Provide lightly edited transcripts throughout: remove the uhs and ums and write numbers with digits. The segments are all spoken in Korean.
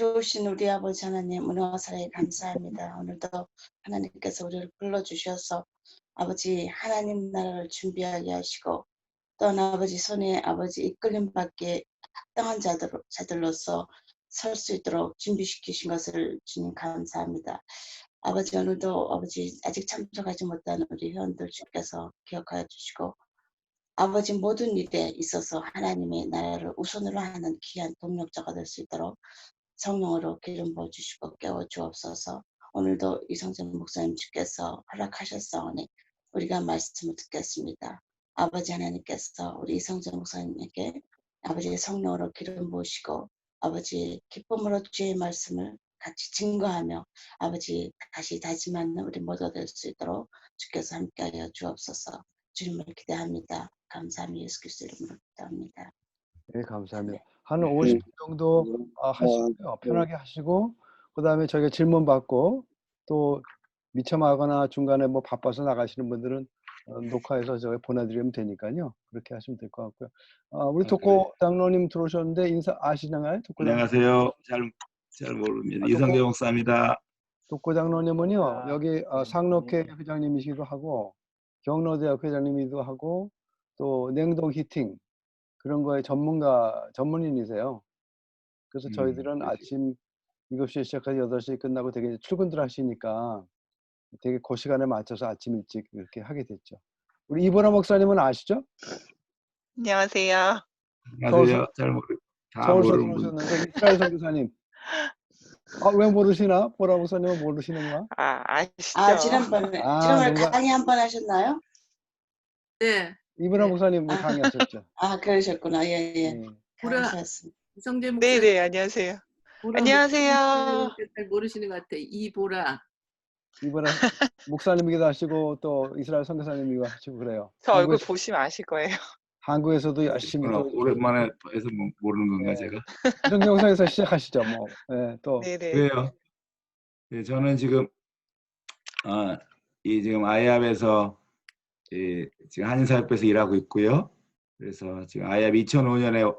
좋으신 우리 아버지 하나님 은혜와 사랑에 감사합니다. 오늘도 하나님께서 우리를 불러주셔서 아버지 하나님 나라를 준비하게 하시고 또한 아버지 손에 아버지 이끌림 받기에 합당한 자들로서 설 수 있도록 준비시키신 것을 주님 감사합니다. 아버지 오늘도 아버지 아직 참석하지 못한 우리 회원들 주께서 기억하여 주시고 아버지 모든 일에 있어서 하나님의 나라를 우선으로 하는 귀한 동력자가 될 수 있도록 성령으로 기름 부어주시고 깨워주옵소서. 오늘도 이성재 목사님 주께서 허락하셨사오니 우리가 말씀을 듣겠습니다. 아버지 하나님께서 우리 이성재 목사님에게 아버지의 성령으로 기름 부으시고 아버지 기쁨으로 주의 말씀을 같이 증거하며 아버지 다시 다짐하는 우리 모두가 될 수 있도록 주께서 함께하여 주옵소서. 주님을 기대합니다. 감사합니다. 예수 그리스도 이름으로 기도합니다. 네, 감사합니다. 한 50분 정도 하시고요. 편하게 하시고 그다음에 저희가 질문 받고 또 미첨하거나 중간에 뭐 바빠서 나가시는 분들은 녹화해서 저희 보내드리면 되니까요. 그렇게 하시면 될 것 같고요. 우리 독고 장로님 들어오셨는데 인사 아시나요? 독고 안녕하세요. 잘 모릅니다. 이성재 목사입니다. 독고 장로님은요. 여기 상록회 회장님이시기도 하고 경로대학 회장님이기도 하고 또 냉동 히팅 그런 거에 전문인이세요. 그래서 저희들은 아침 7시에 시작해서 8시에 끝나고 되게 출근들 하시니까 되게 그 시간에 맞춰서 아침 일찍 이렇게 하게 됐죠. 우리 이보라 목사님은 아시죠? 안녕하세요. 안녕하세요. 잘 모르. 서울서 들어오셨는데 이스라엘 선교사님. 왜 모르시나? 보라 목사님은 모르시는가? 아시죠. 지난번에 강의 한번 하셨나요? 네. 이보라 목사님 강의하셨죠. 그러셨구나. 예. 보라 이성재 목사. 네네, 안녕하세요. 안녕하세요. 잘 모르시는 것 같아. 이보라 목사님이기도 하시고 또 이스라엘 선교사님이기도 하시고 그래요. 저 얼굴 보시면 아실 거예요. 한국에서도 열심히 오랜만에 해서 모르는 건가 제가? 이런 영상에서 시작하시죠, 뭐. 네, 또. 네네. 왜요? 네, 저는 지금 지금 아이압에서 지금 한인사역부에서 일하고 있고요. 그래서 지금 아이압 2005년에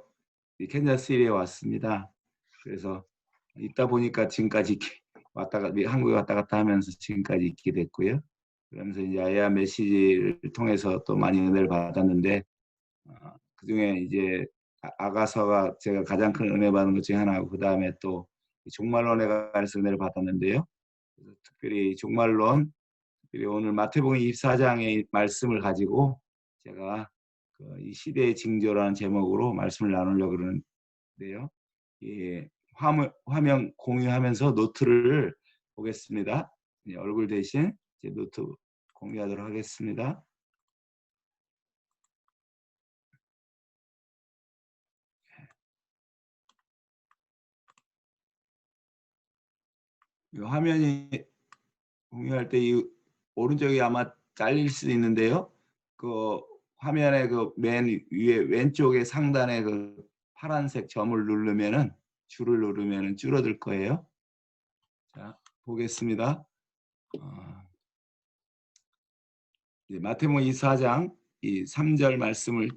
캔자스시티에 왔습니다. 그래서 있다 보니까 지금까지 한국에 왔다 갔다 하면서 지금까지 있게 됐고요. 그러면서 이제 아이압 메시지를 통해서 또 많이 은혜를 받았는데 그중에 이제 아가서가 제가 가장 큰 은혜 받은 것 중에 하나고 그 다음에 또 종말론에 관해서 은혜를 받았는데요. 그래서 특별히 종말론, 특별히 오늘 마태복음 24장의 말씀을 가지고 제가 이 시대의 징조라는 제목으로 말씀을 나누려고 그러는데요. 화면 공유하면서 노트를 보겠습니다. 얼굴 대신 제 노트 공유하도록 하겠습니다. 이 화면이 공유할 때 이 오른쪽이 아마 잘릴 수도 있는데요. 그 화면의 그 맨 위에 왼쪽에 상단에 그 파란색 점을 누르면은 줄을 누르면은 줄어들 거예요. 자, 보겠습니다. 마태복음 24장 이 3절 말씀을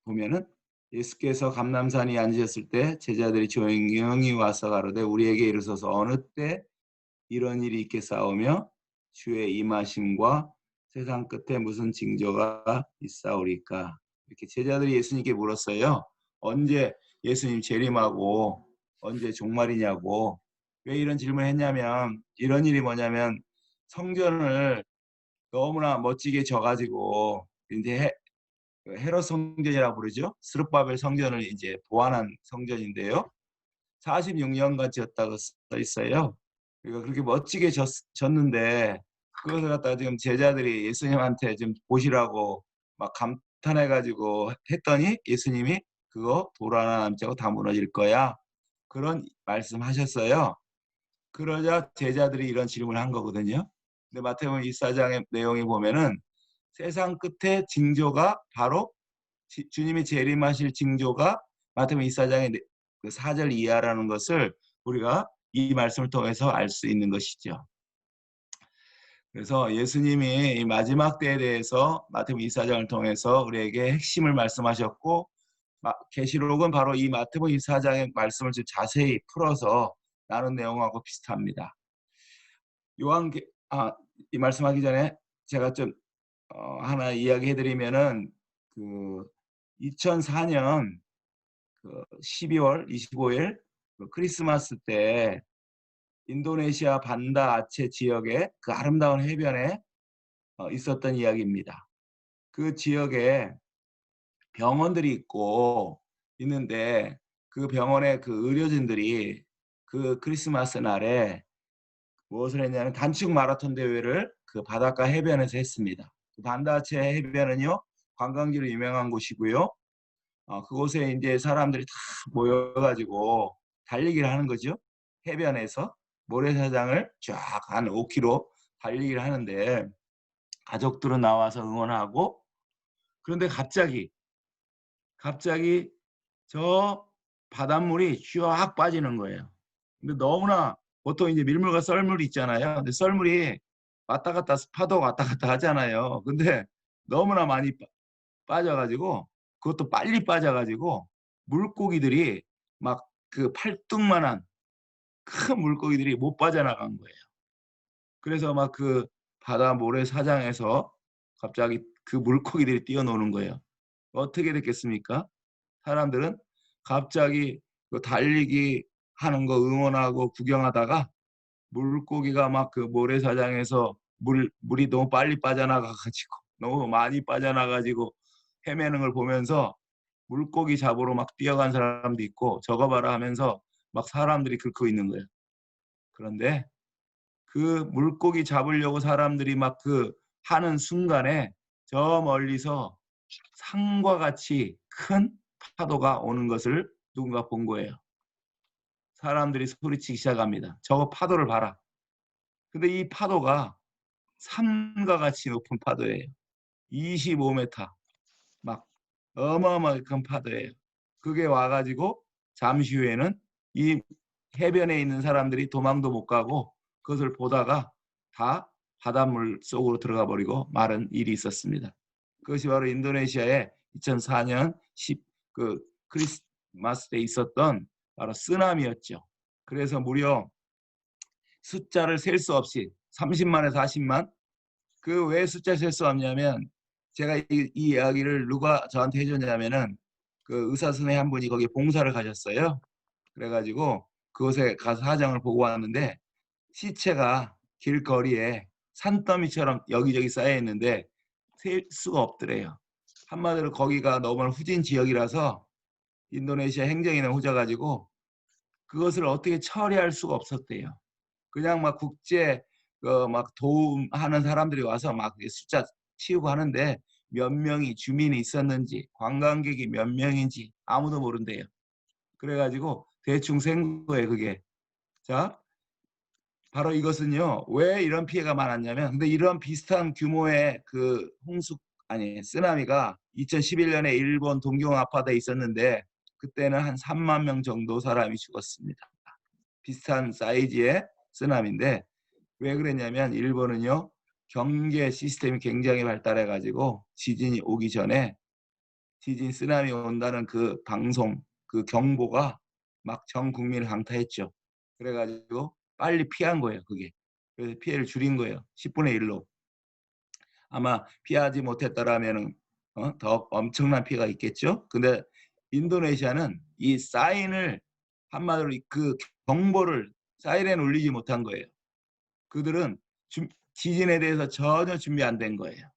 보면은 예수께서 감람산에 앉으셨을 때 제자들이 조용히 와서 가로되 우리에게 이르소서 어느 때 이런 일이 있겠사오며 주의 임하심과 세상 끝에 무슨 징조가 있사오리까. 이렇게 제자들이 예수님께 물었어요. 언제 예수님 재림하고 언제 종말이냐고. 왜 이런 질문을 했냐면 이런 일이 뭐냐면 성전을 너무나 멋지게 져가지고 이제 헤롯 성전이라고 부르죠. 스룹바벨 성전을 이제 보완한 성전인데요. 46년간 지었다고 써 있어요. 그러니까 그렇게 멋지게 졌는데 그것을 갖다가 지금 제자들이 예수님한테 좀 보시라고 막 감탄해가지고 했더니 예수님이 그거 돌 하나 남지 않고 다 무너질 거야. 그런 말씀하셨어요. 그러자 제자들이 이런 질문을 한 거거든요. 근데 마태복음 24장의 내용에 보면은 세상 끝에 징조가 바로 주님이 재림하실 징조가 마태복음 24장의 4절 이하라는 것을 우리가 이 말씀을 통해서 알 수 있는 것이죠. 그래서 예수님이 이 마지막 때에 대해서 마태복음 24장을 통해서 우리에게 핵심을 말씀하셨고 계시록은 바로 이 마태복음 24장의 말씀을 좀 자세히 풀어서 나눈 내용하고 비슷합니다. 이 말씀하기 전에 제가 좀 하나 이야기해드리면은 그 2004년 그 12월 25일 그 크리스마스 때 인도네시아 반다 아체 지역의 그 아름다운 해변에 있었던 이야기입니다. 그 지역에 병원들이 있는데 그 병원의 그 의료진들이 그 크리스마스 날에 무엇을 했냐면 단축 마라톤 대회를 그 바닷가 해변에서 했습니다. 반다아체 해변은요 관광지로 유명한 곳이고요. 그곳에 이제 사람들이 다 모여가지고 달리기를 하는 거죠. 해변에서 모래사장을 쫙 한 5km 달리기를 하는데 가족들은 나와서 응원하고, 그런데 갑자기 저 바닷물이 쫙 빠지는 거예요. 근데 너무나 보통 이제 밀물과 썰물이 있잖아요. 근데 썰물이 왔다 갔다 파도가 왔다 갔다 하잖아요. 근데 너무나 많이 빠져가지고 그것도 빨리 빠져가지고 물고기들이 막 그 팔뚝만한 큰 물고기들이 못 빠져나간 거예요. 그래서 막 그 바다 모래사장에서 갑자기 그 물고기들이 뛰어노는 거예요. 어떻게 됐겠습니까? 사람들은 갑자기 그 달리기 하는 거 응원하고 구경하다가 물고기가 막 그 모래사장에서 물이 너무 빨리 빠져나가가지고 너무 많이 빠져나가지고 헤매는 걸 보면서 물고기 잡으러 막 뛰어간 사람도 있고 저거 봐라 하면서 막 사람들이 긁고 있는 거예요. 그런데 그 물고기 잡으려고 사람들이 막 그 하는 순간에 저 멀리서 산과 같이 큰 파도가 오는 것을 누군가 본 거예요. 사람들이 소리치기 시작합니다. 저거 파도를 봐라. 근데 이 파도가 산과 같이 높은 파도예요. 25m. 막 어마어마한 큰 파도예요. 그게 와가지고 잠시 후에는 이 해변에 있는 사람들이 도망도 못 가고 그것을 보다가 다 바닷물 속으로 들어가 버리고 마른 일이 있었습니다. 그것이 바로 인도네시아의 2004년 그 크리스마스 때 있었던 바로 쓰나미였죠. 그래서 무려 숫자를 셀 수 없이 30만에서 40만. 그 왜 숫자 셀 수 없냐면 제가 이 이야기를 누가 저한테 해줬냐면은 그 의사 선생님 한 분이 거기 봉사를 가셨어요. 그래가지고 그곳에 가서 사정을 보고 왔는데 시체가 길거리에 산더미처럼 여기저기 쌓여 있는데 셀 수가 없더래요. 한마디로 거기가 너무 후진 지역이라서 인도네시아 행정이나 후져가지고 그것을 어떻게 처리할 수가 없었대요. 그냥 막 국제 막 도움하는 사람들이 와서 막 숫자 치우고 하는데 몇 명이 주민이 있었는지 관광객이 몇 명인지 아무도 모른대요. 그래가지고 대충 센 거예요 그게. 자, 바로 이것은요 왜 이런 피해가 많았냐면, 근데 이런 비슷한 규모의 그 쓰나미가 2011년에 일본 동경 아파트에 있었는데 그때는 한 3만 명 정도 사람이 죽었습니다. 비슷한 사이즈의 쓰나미인데 왜 그랬냐면 일본은요 경계 시스템이 굉장히 발달해 가지고 지진이 오기 전에 지진 쓰나미 온다는 그 방송 그 경보가 막 전 국민을 강타했죠. 그래가지고 빨리 피한 거예요 그게. 그래서 피해를 줄인 거예요. 10분의 1로. 아마 피하지 못했더라면은 더 엄청난 피해가 있겠죠. 근데 인도네시아는 이 사인을 한마디로 그 경보를 사이렌 울리지 못한 거예요. 그들은 지진에 대해서 전혀 준비 안 된 거예요.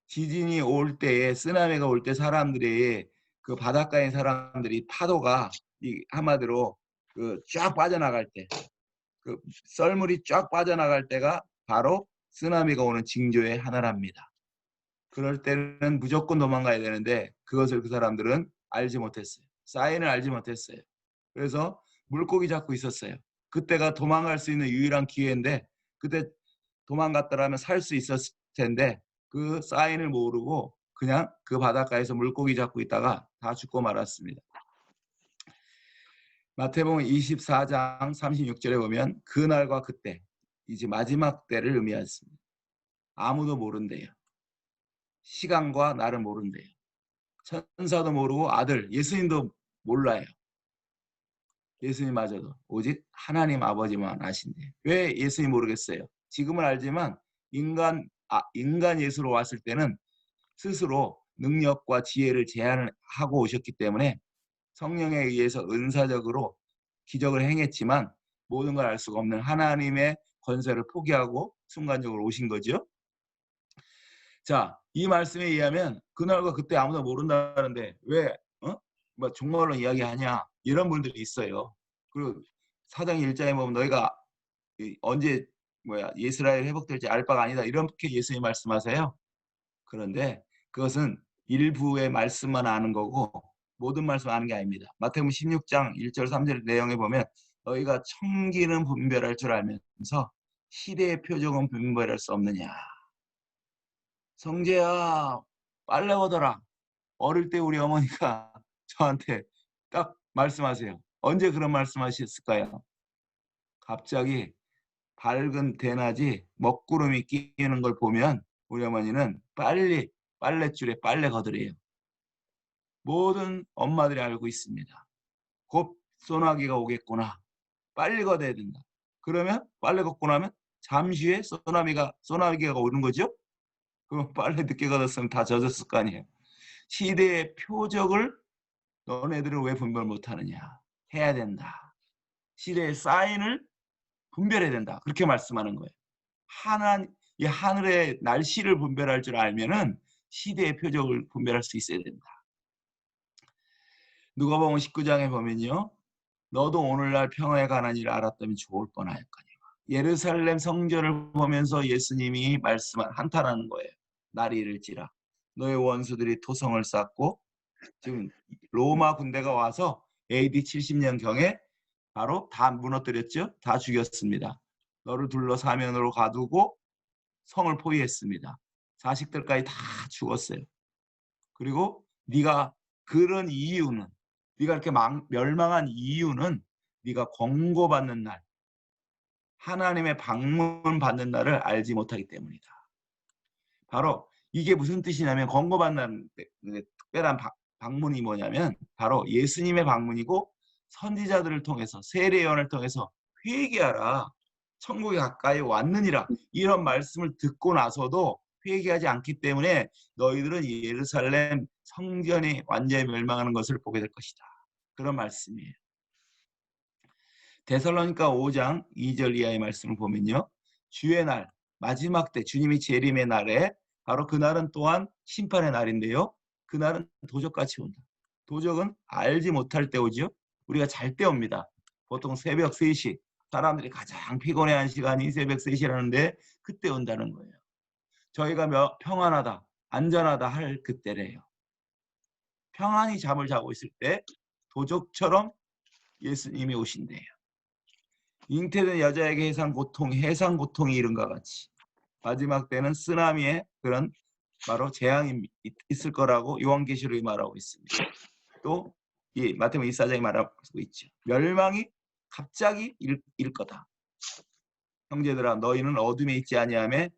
지진이 올 때에 쓰나미가 올 때 사람들이 그 바닷가에 사람들이 파도가 한마디로 그 쫙 빠져나갈 때, 그 썰물이 쫙 빠져나갈 때가 바로 쓰나미가 오는 징조의 하나랍니다. 그럴 때는 무조건 도망가야 되는데 그것을 그 사람들은 알지 못했어요. 사인을 알지 못했어요. 그래서 물고기 잡고 있었어요. 그때가 도망갈 수 있는 유일한 기회인데 그때 도망갔더라면 살 수 있었을 텐데 그 사인을 모르고 그냥 그 바닷가에서 물고기 잡고 있다가 다 죽고 말았습니다. 마태복음 24장 36절에 보면 그날과 그때, 이제 마지막 때를 의미했습니다. 아무도 모른대요. 시간과 날을 모른대요. 천사도 모르고 아들 예수님도 몰라요. 예수님마저도 오직 하나님 아버지만 아신대. 왜 예수님 모르겠어요? 지금은 알지만 인간 예수로 왔을 때는 스스로 능력과 지혜를 제한하고 오셨기 때문에 성령에 의해서 은사적으로 기적을 행했지만 모든 걸 알 수가 없는 하나님의 권세를 포기하고 순간적으로 오신 거죠. 자, 이 말씀에 의하면 그날과 그때 아무도 모른다는데 왜 뭐 종말론 이야기하냐 이런 분들이 있어요. 그리고 사장 1장에 보면 너희가 언제 이스라엘 회복될지 알 바가 아니다 이렇게 예수님 말씀하세요. 그런데 그것은 일부의 말씀만 아는 거고 모든 말씀 아는 게 아닙니다. 마태복음 16장 1절 3절 내용에 보면 너희가 청기는 분별할 줄 알면서 시대의 표적은 분별할 수 없느냐. 성재야 빨래 걷어라. 어릴 때 우리 어머니가 저한테 딱 말씀하세요. 언제 그런 말씀하셨을까요? 갑자기 밝은 대낮이 먹구름이 끼는 걸 보면 우리 어머니는 빨리 빨랫줄에 빨래 걷으래요. 모든 엄마들이 알고 있습니다. 곧 소나기가 오겠구나. 빨리 걷어야 된다. 그러면 빨래 걷고 나면 잠시 후에 소나기가 오는 거죠. 그럼 빨래 늦게 걷었으면 다 젖었을 거 아니에요. 시대의 표적을 너네들은 왜 분별 못하느냐. 해야 된다. 시대의 사인을 분별해야 된다. 그렇게 말씀하는 거예요. 이 하늘의 날씨를 분별할 줄 알면은 시대의 표적을 분별할 수 있어야 된다. 누가복음 19장에 보면요. 너도 오늘날 평화에 관한 일을 알았다면 좋을 뻔하였거니와. 예루살렘 성전을 보면서 예수님이 한탄하는 거예요. 날이 이를지라. 너의 원수들이 토성을 쌓고 지금 로마 군대가 와서 AD 70년경에 바로 다 무너뜨렸죠. 다 죽였습니다. 너를 둘러 사면으로 가두고 성을 포위했습니다. 자식들까지 다 죽었어요. 그리고 네가 그런 이유는 네가 이렇게 멸망한 이유는 네가 권고받는 날, 하나님의 방문 받는 날을 알지 못하기 때문이다. 바로 이게 무슨 뜻이냐면 권고받는 특별한 방문이 뭐냐면 바로 예수님의 방문이고 선지자들을 통해서 세례요한을 통해서 회개하라. 천국이 가까이 왔느니라. 이런 말씀을 듣고 나서도 회개하지 않기 때문에 너희들은 예루살렘 성전이 완전히 멸망하는 것을 보게 될 것이다. 그런 말씀이에요. 데살로니가 5장 2절 이하의 말씀을 보면요. 주의 날, 마지막 때 주님이 재림의 날에 바로 그날은 또한 심판의 날인데요. 그날은 도적같이 온다. 도적은 알지 못할 때 오죠. 우리가 잘 때 옵니다. 보통 새벽 3시 사람들이 가장 피곤해한 시간이 새벽 3시라는데 그때 온다는 거예요. 저희가 평안하다, 안전하다 할 그때래요. 평안히 잠을 자고 있을 때 도적처럼 예수님이 오신대요. 잉태된 여자에게 해상 고통이 이른과 같이 마지막 때는 쓰나미의 그런 바로 재앙이 있을 거라고 요한계시록이 말하고 있습니다. 또 이 마태복음 24장이 말하고 있죠. 멸망이 갑자기 일 거다. 형제들아 너희는 어둠에 있지 아니하며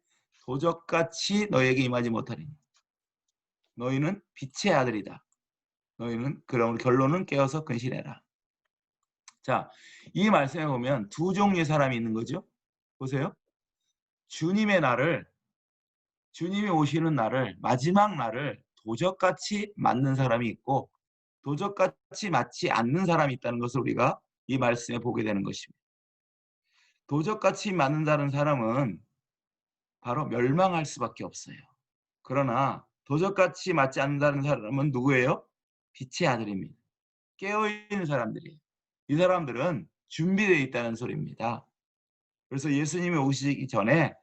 도적같이 너희에게 임하지 못하리니 너희는 빛의 아들이다. 너희는 그럼 결론은 깨어서 근신해라. 자, 이 말씀에 보면 두 종류의 사람이 있는 거죠. 보세요. 주님이 오시는 날을 마지막 날을 도적같이 맞는 사람이 있고 도적같이 맞지 않는 사람이 있다는 것을 우리가 이 말씀에 보게 되는 것입니다. 도적같이 맞는다는 사람은 바로 멸망할 수밖에 없어요. 그러나 도적같이 맞지 않는다는 사람은 누구예요? 빛의 아들입니다. 깨어있는 사람들이에요. 이 사람들은 준비되어 있다는 소리입니다. 그래서 예수님이 오시기 전에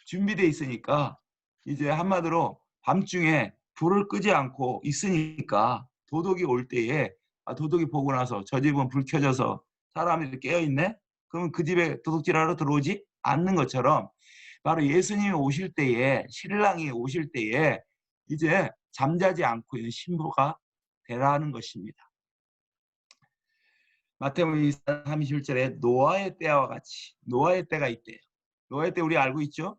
준비되어 있으니까 이제 한마디로 밤중에 불을 끄지 않고 있으니까 도둑이 올 때에 도둑이 보고 나서 저 집은 불 켜져서 사람들이 깨어있네? 그러면 그 집에 도둑질하러 들어오지 않는 것처럼 바로 예수님이 오실 때에 신랑이 오실 때에 이제 잠자지 않고 있는 신부가 되라는 것입니다. 마태복음 31절에 노아의 때와 같이 노아의 때가 있대요. 노아의 때 우리 알고 있죠?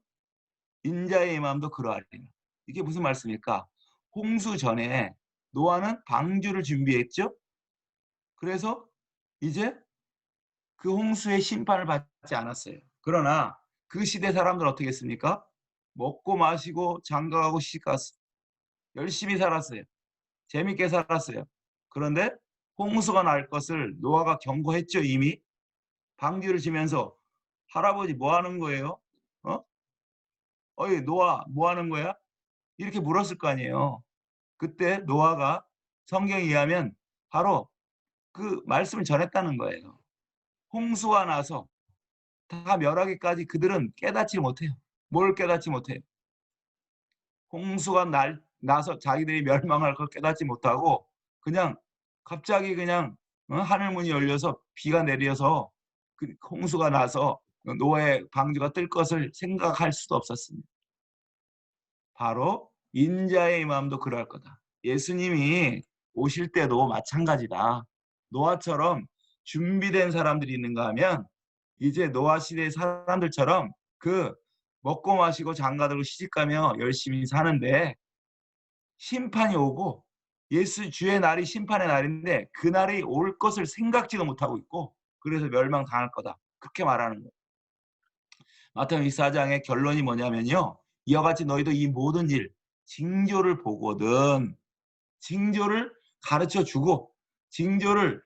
인자의 마음도 그러하리라. 이게 무슨 말씀일까? 홍수 전에 노아는 방주를 준비했죠. 그래서 이제 그 홍수의 심판을 받지 않았어요. 그러나 그 시대 사람들은 어떻게 했습니까? 먹고 마시고 장가가고 시집갔어. 열심히 살았어요. 재밌게 살았어요. 그런데 홍수가 날 것을 노아가 경고했죠. 이미 방귀를 지면서 할아버지 뭐 하는 거예요? 어이 노아 뭐 하는 거야? 이렇게 물었을 거 아니에요. 그때 노아가 성경에 의하면 바로 그 말씀을 전했다는 거예요. 홍수가 나서 다 멸하기까지 그들은 깨닫지 못해요. 뭘 깨닫지 못해요? 홍수가 나서 자기들이 멸망할 걸 깨닫지 못하고 그냥 갑자기 그냥 하늘 문이 열려서 비가 내려서 그 홍수가 나서 노아의 방주가 뜰 것을 생각할 수도 없었습니다. 바로 인자의 마음도 그럴 거다. 예수님이 오실 때도 마찬가지다. 노아처럼 준비된 사람들이 있는가 하면 이제 노아 시대의 사람들처럼 그 먹고 마시고 장가들고 시집가며 열심히 사는데 심판이 오고 예수 주의 날이 심판의 날인데 그 날이 올 것을 생각지도 못하고 있고 그래서 멸망당할 거다. 그렇게 말하는 거예요. 마태복음 24장의 결론이 뭐냐면요. 이와 같이 너희도 이 모든 일 징조를 보거든 징조를 가르쳐주고 징조를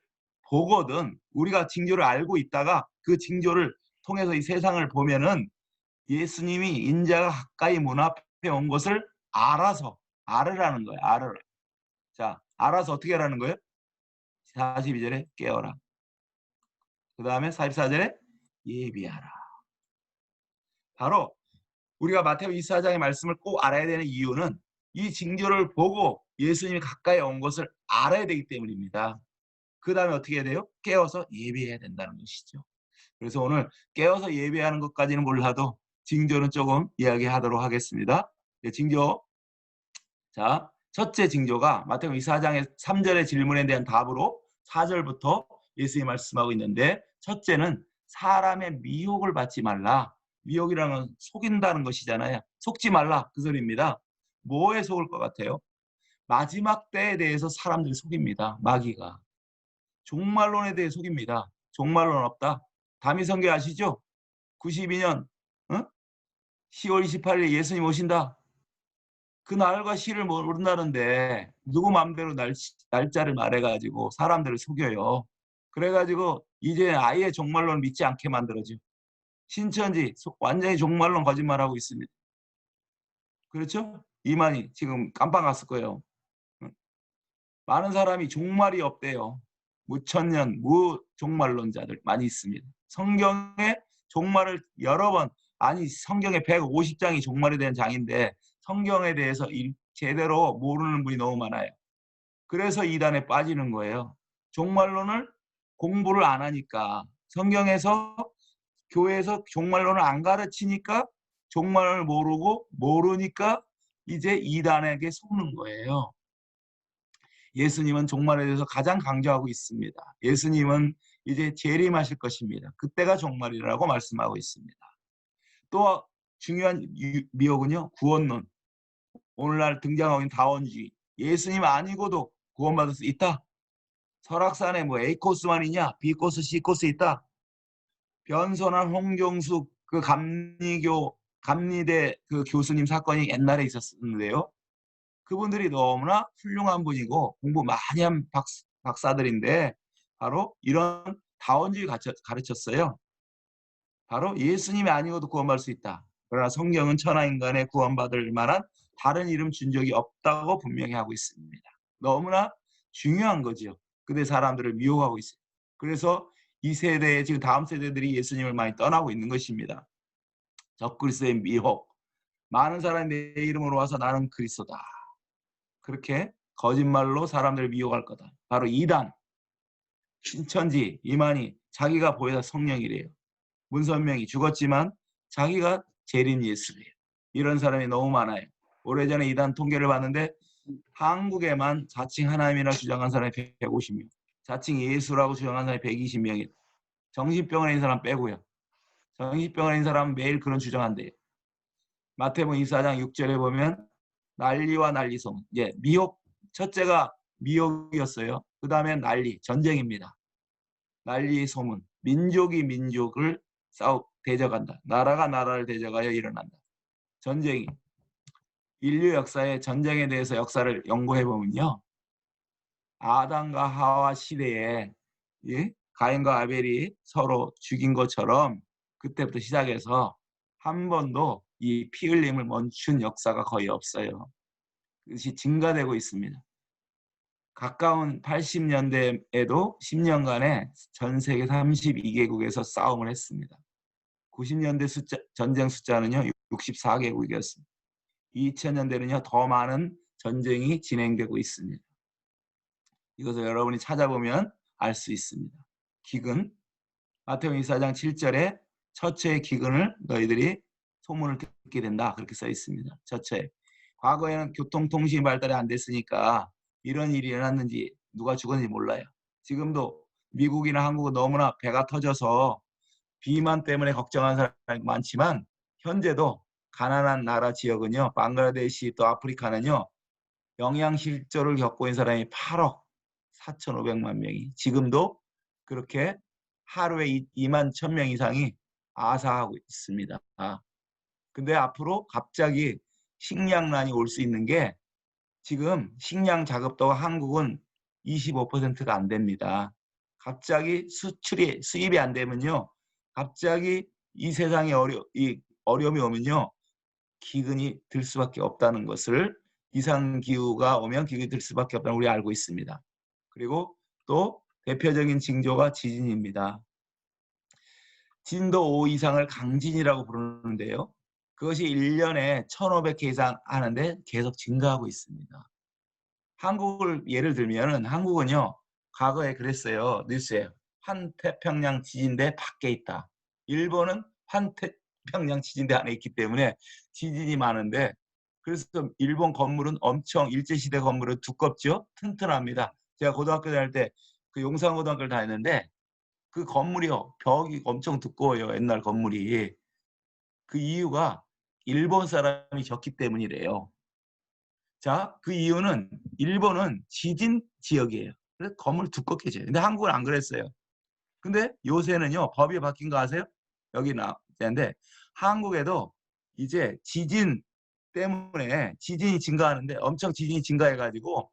보거든 우리가 징조를 알고 있다가 그 징조를 통해서 이 세상을 보면은 예수님이 인자가 가까이 문 앞에 온 것을 알으라는 거예요. 알으라. 자, 알아서 어떻게 하라는 거예요? 42절에 깨어라. 그 다음에 44절에 예비하라. 바로 우리가 마태복음 24장의 말씀을 꼭 알아야 되는 이유는 이 징조를 보고 예수님이 가까이 온 것을 알아야 되기 때문입니다. 그 다음에 어떻게 해야 돼요? 깨어서 예비해야 된다는 것이죠. 그래서 오늘 깨어서 예비하는 것까지는 몰라도 징조는 조금 이야기하도록 하겠습니다. 징조. 자, 첫째 징조가 마태복음 24장의 3절의 질문에 대한 답으로 4절부터 예수님이 말씀하고 있는데 첫째는 사람의 미혹을 받지 말라. 미혹이라는 건 속인다는 것이잖아요. 속지 말라 그 소리입니다. 뭐에 속을 것 같아요? 마지막 때에 대해서 사람들이 속입니다. 마귀가. 종말론에 대해 속입니다. 종말론 없다. 다미성경 아시죠? 92년 10월 28일 예수님 오신다. 그 날과 시를 모른다는데 누구 마음대로 날짜를 말해가지고 사람들을 속여요. 그래가지고 이제 아예 종말론을 믿지 않게 만들어죠. 신천지 완전히 종말론 거짓말하고 있습니다. 그렇죠? 이만희 지금 깜빡 갔을 거예요. 많은 사람이 종말이 없대요. 무천년 무종말론자들 많이 있습니다. 성경에 종말을 여러 번 아니 성경에 150장이 종말에 대한 장인데 성경에 대해서 제대로 모르는 분이 너무 많아요. 그래서 이단에 빠지는 거예요. 종말론을 공부를 안 하니까 성경에서 교회에서 종말론을 안 가르치니까 종말을 모르니까 이제 이단에게 속는 거예요. 예수님은 종말에 대해서 가장 강조하고 있습니다. 예수님은 이제 재림하실 것입니다. 그때가 종말이라고 말씀하고 있습니다. 또 중요한 미혹은요. 구원론. 오늘날 등장하고 있는 다원주의. 예수님 아니고도 구원받을 수 있다. 설악산에 뭐 A코스만 있냐? B코스, C코스 있다. 변선한 홍경숙 그 감리대 그 교수님 사건이 옛날에 있었는데요. 그분들이 너무나 훌륭한 분이고 공부 많이 한 박사들인데 바로 이런 다원주의 가르쳤어요. 바로 예수님이 아니고도 구원받을 수 있다. 그러나 성경은 천하인간의 구원받을 만한 다른 이름 준 적이 없다고 분명히 하고 있습니다. 너무나 중요한 거죠. 근데 사람들을 미혹하고 있어요. 그래서 이 세대에 지금 다음 세대들이 예수님을 많이 떠나고 있는 것입니다. 적그리스도의 미혹. 많은 사람이 내 이름으로 와서 나는 그리스도다. 그렇게 거짓말로 사람들을 미혹할 거다. 바로 이단, 신천지, 이만희 자기가 보여다 성령이래요. 문선명이 죽었지만 자기가 재림 예수래요. 이런 사람이 너무 많아요. 오래전에 이단 통계를 봤는데 한국에만 자칭 하나님이라 주장한 사람이 150명, 자칭 예수라고 주장한 사람이 120명이다. 정신병원에 있는 사람 빼고요. 정신병원에 있는 사람은 매일 그런 주장한대요. 마태복음 24장 6절에 보면 난리와 난리송. 예, 미혹. 첫째가 미혹이었어요. 그 다음에 난리, 전쟁입니다. 난리 소문, 민족이 민족을 대적한다. 나라가 나라를 대적하여 일어난다. 전쟁이. 인류 역사의 전쟁에 대해서 역사를 연구해 보면요. 아담과 하와 시대에 가인과 아벨이 서로 죽인 것처럼 그때부터 시작해서 한 번도 이 피 흘림을 멈춘 역사가 거의 없어요. 그것이 증가되고 있습니다. 가까운 80년대에도 10년간에 전 세계 32개국에서 싸움을 했습니다. 90년대 전쟁 숫자는요 64개국이었습니다. 2000년대는요 더 많은 전쟁이 진행되고 있습니다. 이것을 여러분이 찾아보면 알 수 있습니다. 기근, 마태복음 24장 7절에 처처의 기근을 너희들이 소문을 듣게 된다. 그렇게 써 있습니다. 처처에. 과거에는 교통통신이 발달이 안 됐으니까 이런 일이 일어났는지 누가 죽었는지 몰라요. 지금도 미국이나 한국은 너무나 배가 터져서 비만 때문에 걱정하는 사람이 많지만 현재도 가난한 나라 지역은요. 방글라데시 또 아프리카는요. 영양실조를 겪고 있는 사람이 8억 4,500만 명이 지금도 그렇게 하루에 2만 1,000명 이상이 아사하고 있습니다. 근데 앞으로 갑자기 식량난이 올 수 있는 게 지금 식량 자급도가 한국은 25%가 안 됩니다. 갑자기 수입이 안 되면요. 갑자기 이 세상에 어려움이 오면요. 기근이 들 수밖에 없다는 것을 이상기후가 오면 기근이 들 수밖에 없다는 우리 알고 있습니다. 그리고 또 대표적인 징조가 지진입니다. 진도 5 이상을 강진이라고 부르는데요. 그것이 1년에 1,500회 이상 하는데 계속 증가하고 있습니다. 한국을 예를 들면 한국은요. 과거에 그랬어요. 뉴스에 환태평양 지진대 밖에 있다. 일본은 환태평양 지진대 안에 있기 때문에 지진이 많은데 그래서 일본 건물은 엄청 일제시대 건물은 두껍죠. 튼튼합니다. 제가 고등학교 다닐 때 그 용산고등학교를 다녔는데 그 건물이요. 벽이 엄청 두꺼워요. 옛날 건물이. 그 이유가 일본 사람이 졌기 때문이래요. 자, 그 이유는 일본은 지진 지역이에요. 그래서 건물 두껍게 져요. 근데 한국은 안 그랬어요. 근데 요새는요. 법이 바뀐 거 아세요? 여기 나왔는데 한국에도 이제 지진 때문에 지진이 증가하는데 엄청 지진이 증가해가지고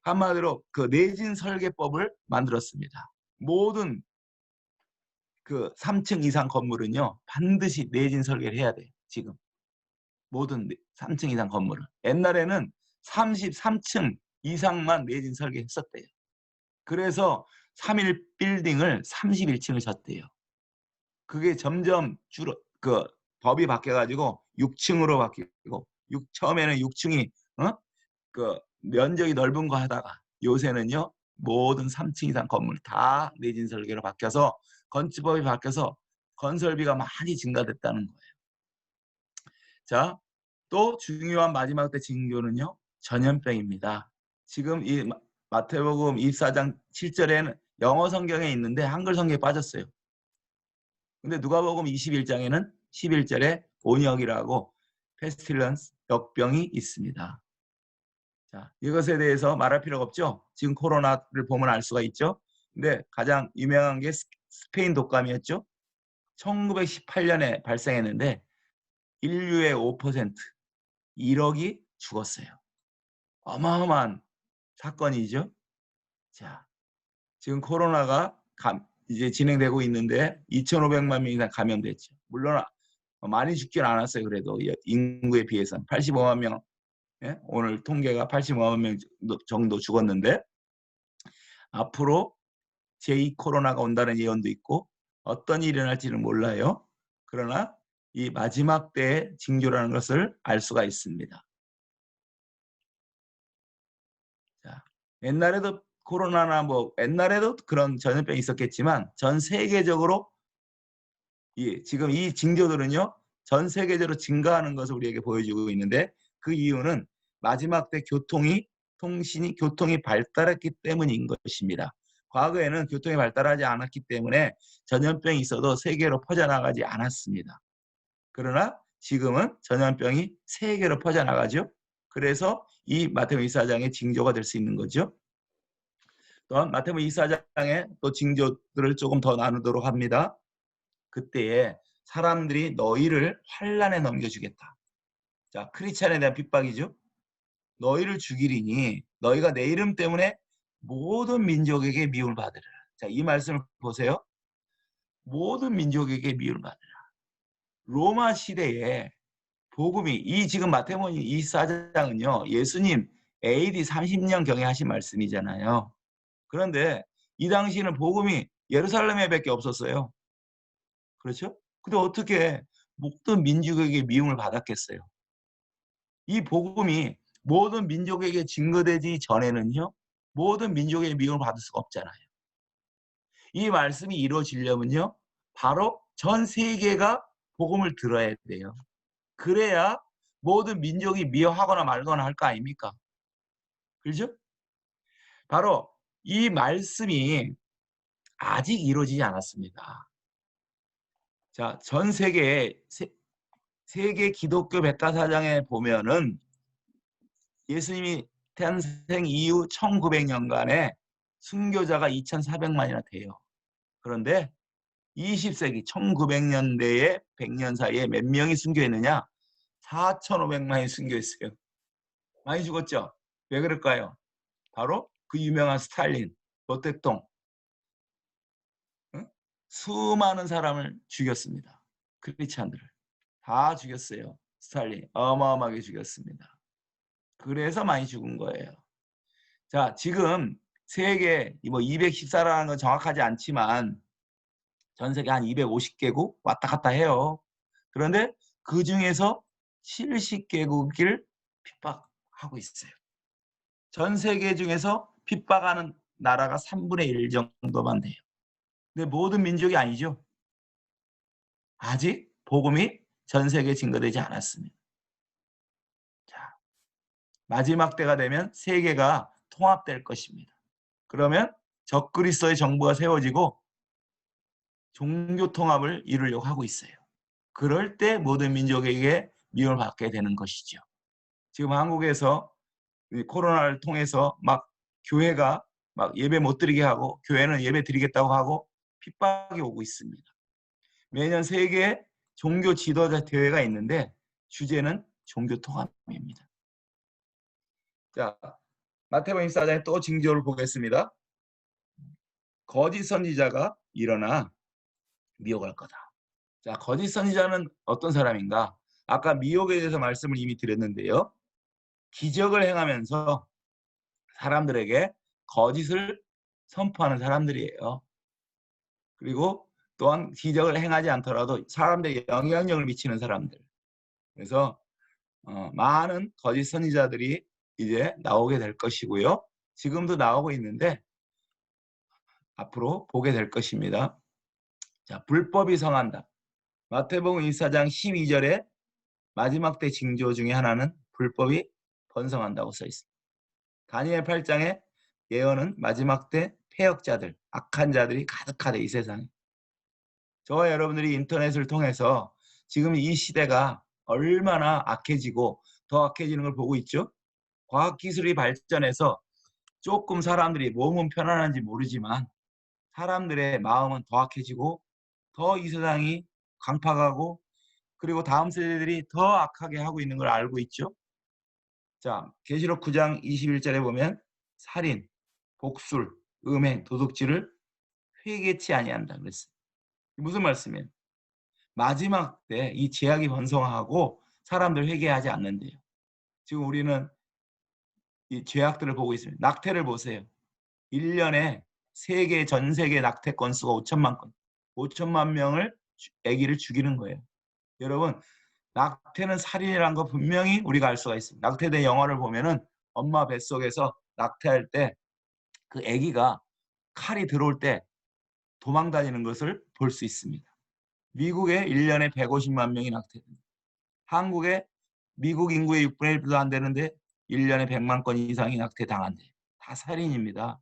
한마디로 그 내진 설계법을 만들었습니다. 모든 그 3층 이상 건물은요. 반드시 내진 설계를 해야 돼요. 지금. 모든 3층 이상 건물은. 옛날에는 33층 이상만 내진 설계했었대요. 그래서 3일 빌딩을 31층을 졌대요. 그게 점점 법이 바뀌어가지고 6층으로 바뀌고 처음에는 6층이 그 면적이 넓은 거 하다가 요새는요 모든 3층 이상 건물 다 내진 설계로 바뀌어서 건축법이 바뀌어서 건설비가 많이 증가됐다는 거예요. 자, 또 중요한 마지막 때 징조는요 전염병입니다. 지금 이 마태복음 24장 7절에는 영어 성경에 있는데 한글 성경에 빠졌어요. 근데 누가복음 21장에는 11절에 온역이라고 페스틸런스 역병이 있습니다. 자, 이것에 대해서 말할 필요가 없죠. 지금 코로나를 보면 알 수가 있죠. 근데 가장 유명한 게 스페인 독감이었죠. 1918년에 발생했는데 인류의 5% 1억이 죽었어요. 어마어마한 사건이죠. 자, 지금 코로나가 이제 진행되고 있는데 2,500만 명 이상 감염됐죠. 물론 많이 죽진 않았어요. 그래도 인구에 비해서는 85만 명. 예? 오늘 통계가 85만 명 정도 죽었는데 앞으로 제2 코로나가 온다는 예언도 있고 어떤 일이 일어날지는 몰라요. 그러나 이 마지막 때의 징조라는 것을 알 수가 있습니다. 자, 옛날에도 코로나나 옛날에도 그런 전염병이 있었겠지만 전 세계적으로 지금 이 징조들은요. 전 세계적으로 증가하는 것을 우리에게 보여주고 있는데 그 이유는 마지막 때 교통이 발달했기 때문인 것입니다. 과거에는 교통이 발달하지 않았기 때문에 전염병이 있어도 세계로 퍼져나가지 않았습니다. 그러나 지금은 전염병이 세계로 퍼져나가죠. 그래서 이 마태복음 24장의 징조가 될 수 있는 거죠. 또한 마태복음 24장에 또 징조들을 조금 더 나누도록 합니다. 그때에 사람들이 너희를 환난에 넘겨주겠다. 자, 크리스찬에 대한 핍박이죠. 너희를 죽이리니 너희가 내 이름 때문에 모든 민족에게 미움을 받으리라. 자, 이 말씀을 보세요. 모든 민족에게 미움을 받으리라. 로마 시대에 복음이 이 지금 마태복음 24장은요. 예수님 AD 30년경에 하신 말씀이잖아요. 그런데 이 당시에는 복음이 예루살렘에 밖에 없었어요. 그렇죠? 근데 어떻게 모든 민족에게 미움을 받았겠어요? 이 복음이 모든 민족에게 증거되기 전에는요. 모든 민족에게 미움을 받을 수가 없잖아요. 이 말씀이 이루어지려면요. 바로 전 세계가 복음을 들어야 돼요. 그래야 모든 민족이 미워하거나 말거나 할 거 아닙니까? 그렇죠? 바로 이 말씀이 아직 이루어지지 않았습니다. 자, 전 세계 세계 기독교 백과사전에 보면은 예수님이 탄생 이후 1900년간에 순교자가 2400만이나 돼요. 그런데 20세기 1900년대에 100년 사이에 몇 명이 순교했느냐? 4500만이 순교했어요. 많이 죽었죠? 왜 그럴까요? 바로 그 유명한 스탈린, 모택동, 수많은 사람을 죽였습니다. 크리스찬들을 다 죽였어요. 스탈린 어마어마하게 죽였습니다. 그래서 많이 죽은 거예요. 자, 지금 세계 214라는 건 정확하지 않지만 전 세계 한 250개국 왔다 갔다 해요. 그런데 그 중에서 70개국을 핍박하고 있어요. 전 세계 중에서 핍박하는 나라가 3분의 1 정도만 돼요. 근데 모든 민족이 아니죠. 아직 복음이 전 세계에 증거되지 않았습니다. 자, 마지막 때가 되면 세계가 통합될 것입니다. 그러면 적그리스도의 정부가 세워지고 종교 통합을 이루려고 하고 있어요. 그럴 때 모든 민족에게 미움을 받게 되는 것이죠. 지금 한국에서 코로나를 통해서 막 교회가 막 예배 못 드리게 하고 교회는 예배 드리겠다고 하고 핍박이 오고 있습니다. 매년 세계 종교 지도자 대회가 있는데 주제는 종교 통합입니다. 자, 마태복음 24장에 또 징조를 보겠습니다. 거짓 선지자가 일어나 미혹할 거다. 자, 거짓 선지자는 어떤 사람인가? 아까 미혹에 대해서 말씀을 이미 드렸는데요. 기적을 행하면서 사람들에게 거짓을 선포하는 사람들이에요. 그리고 또한 기적을 행하지 않더라도 사람들에게 영향력을 미치는 사람들. 그래서 많은 거짓 선지자들이 이제 나오게 될 것이고요. 지금도 나오고 있는데 앞으로 보게 될 것입니다. 자, 불법이 성한다. 마태복음 24장 12절에 마지막 때 징조 중에 하나는 불법이 번성한다고 써 있습니다. 다니엘 8장에 예언은 마지막 때 폐역자들, 악한 자들이 가득하대 이 세상에. 저와 여러분들이 인터넷을 통해서 지금 이 시대가 얼마나 악해지고 더 악해지는 걸 보고 있죠. 과학기술이 발전해서 조금 사람들이 몸은 편안한지 모르지만 사람들의 마음은 더 악해지고 더 이 세상이 강팍하고 그리고 다음 세대들이 더 악하게 하고 있는 걸 알고 있죠. 자, 계시록 9장 21절에 보면 살인, 복술, 음행, 도둑질을 회개치 아니한다 그랬어요. 무슨 말씀이에요? 마지막 때 이 죄악이 번성하고 사람들 회개하지 않는데요. 지금 우리는 이 죄악들을 보고 있습니다. 낙태를 보세요. 1년에 전 세계 낙태 건수가 5천만 건. 5천만 명을 아기를 죽이는 거예요. 여러분, 낙태는 살인이라는 거 분명히 우리가 알 수가 있습니다. 낙태된 영화를 보면은 엄마 뱃속에서 낙태할 때 그 아기가 칼이 들어올 때 도망 다니는 것을 볼 수 있습니다. 미국에 1년에 150만 명이 낙태됩니다. 한국에 미국 인구의 6분의 1도 안 되는데 1년에 100만 건 이상이 낙태당한대요. 다 살인입니다.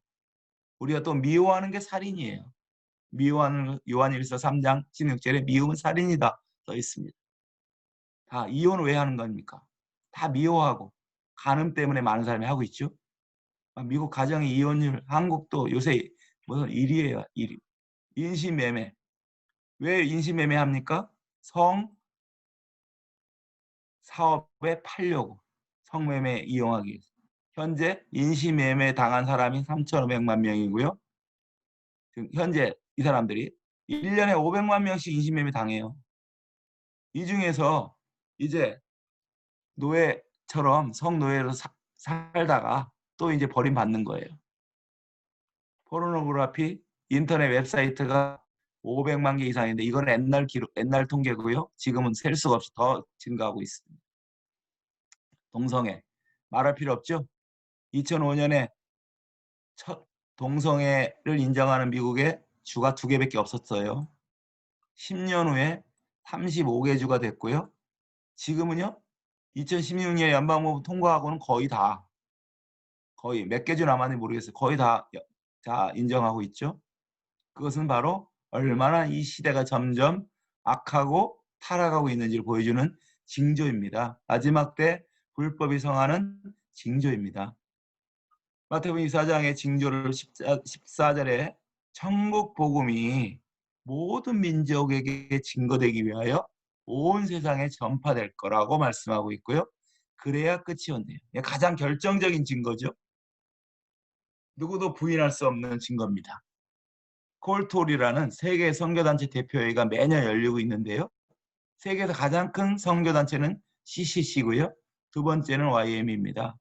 우리가 또 미워하는 게 살인이에요. 미워하는 요한일서 3장 16절에 미움은 살인이다 써 있습니다. 다 이혼을 왜 하는 겁니까? 다 미워하고 간음 때문에 많은 사람이 하고 있죠. 미국 가정의 이혼율, 한국도 요새 무슨 1위예요. 1위. 인신매매. 왜 인신매매 합니까? 성 사업에 팔려고. 성매매 이용하기 위해서. 현재 인신매매 당한 사람이 3,500만 명이고요. 지금 현재 이 사람들이 1년에 500만 명씩 인신매매 당해요. 이 중에서 이제 노예처럼 성노예로 살다가 또 이제 버림받는 거예요. 포르노그래피 인터넷 웹사이트가 500만 개 이상인데 이건 옛날 통계고요. 지금은 셀 수가 없이 더 증가하고 있습니다. 동성애 말할 필요 없죠. 2005년에 첫 동성애를 인정하는 미국에 주가 2개밖에 없었어요. 10년 후에 35개 주가 됐고요. 지금은요. 2016년에 연방법을 통과하고는 거의 몇 개 주 남았는지 모르겠어요. 거의 다 인정하고 있죠. 그것은 바로 얼마나 이 시대가 점점 악하고 타락하고 있는지를 보여주는 징조입니다. 마지막 때 불법이 성하는 징조입니다. 마태복음 24장의 징조를 14절에 천국 복음이 모든 민족에게 증거되기 위하여 온 세상에 전파될 거라고 말씀하고 있고요. 그래야 끝이 온대요. 가장 결정적인 증거죠. 누구도 부인할 수 없는 증거입니다. 콜톨이라는 세계 선교단체 대표회의가 매년 열리고 있는데요. 세계에서 가장 큰 선교단체는 CCC고요. 두 번째는 YM입니다.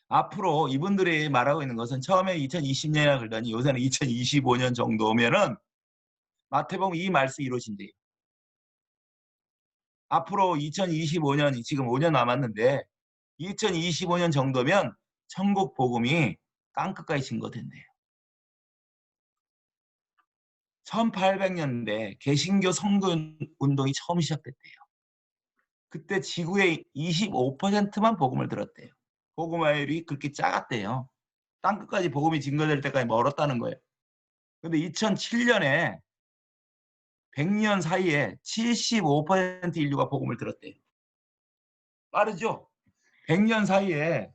앞으로 이분들이 말하고 있는 것은 처음에 2020년이라 그러더니 요새는 2025년 정도면은 마태복음 이 말씀이 이루어진대요. 앞으로 2025년이 지금 5년 남았는데 2025년 정도면 천국 복음이 땅끝까지 증거된대요. 1800년대 개신교 선교 운동이 처음 시작됐대요. 그때 지구의 25%만 복음을 들었대요. 복음화율이 그렇게 작았대요. 땅끝까지 복음이 증거될 때까지 멀었다는 거예요. 근데 2007년에 100년 사이에 75% 인류가 복음을 들었대요. 빠르죠? 100년 사이에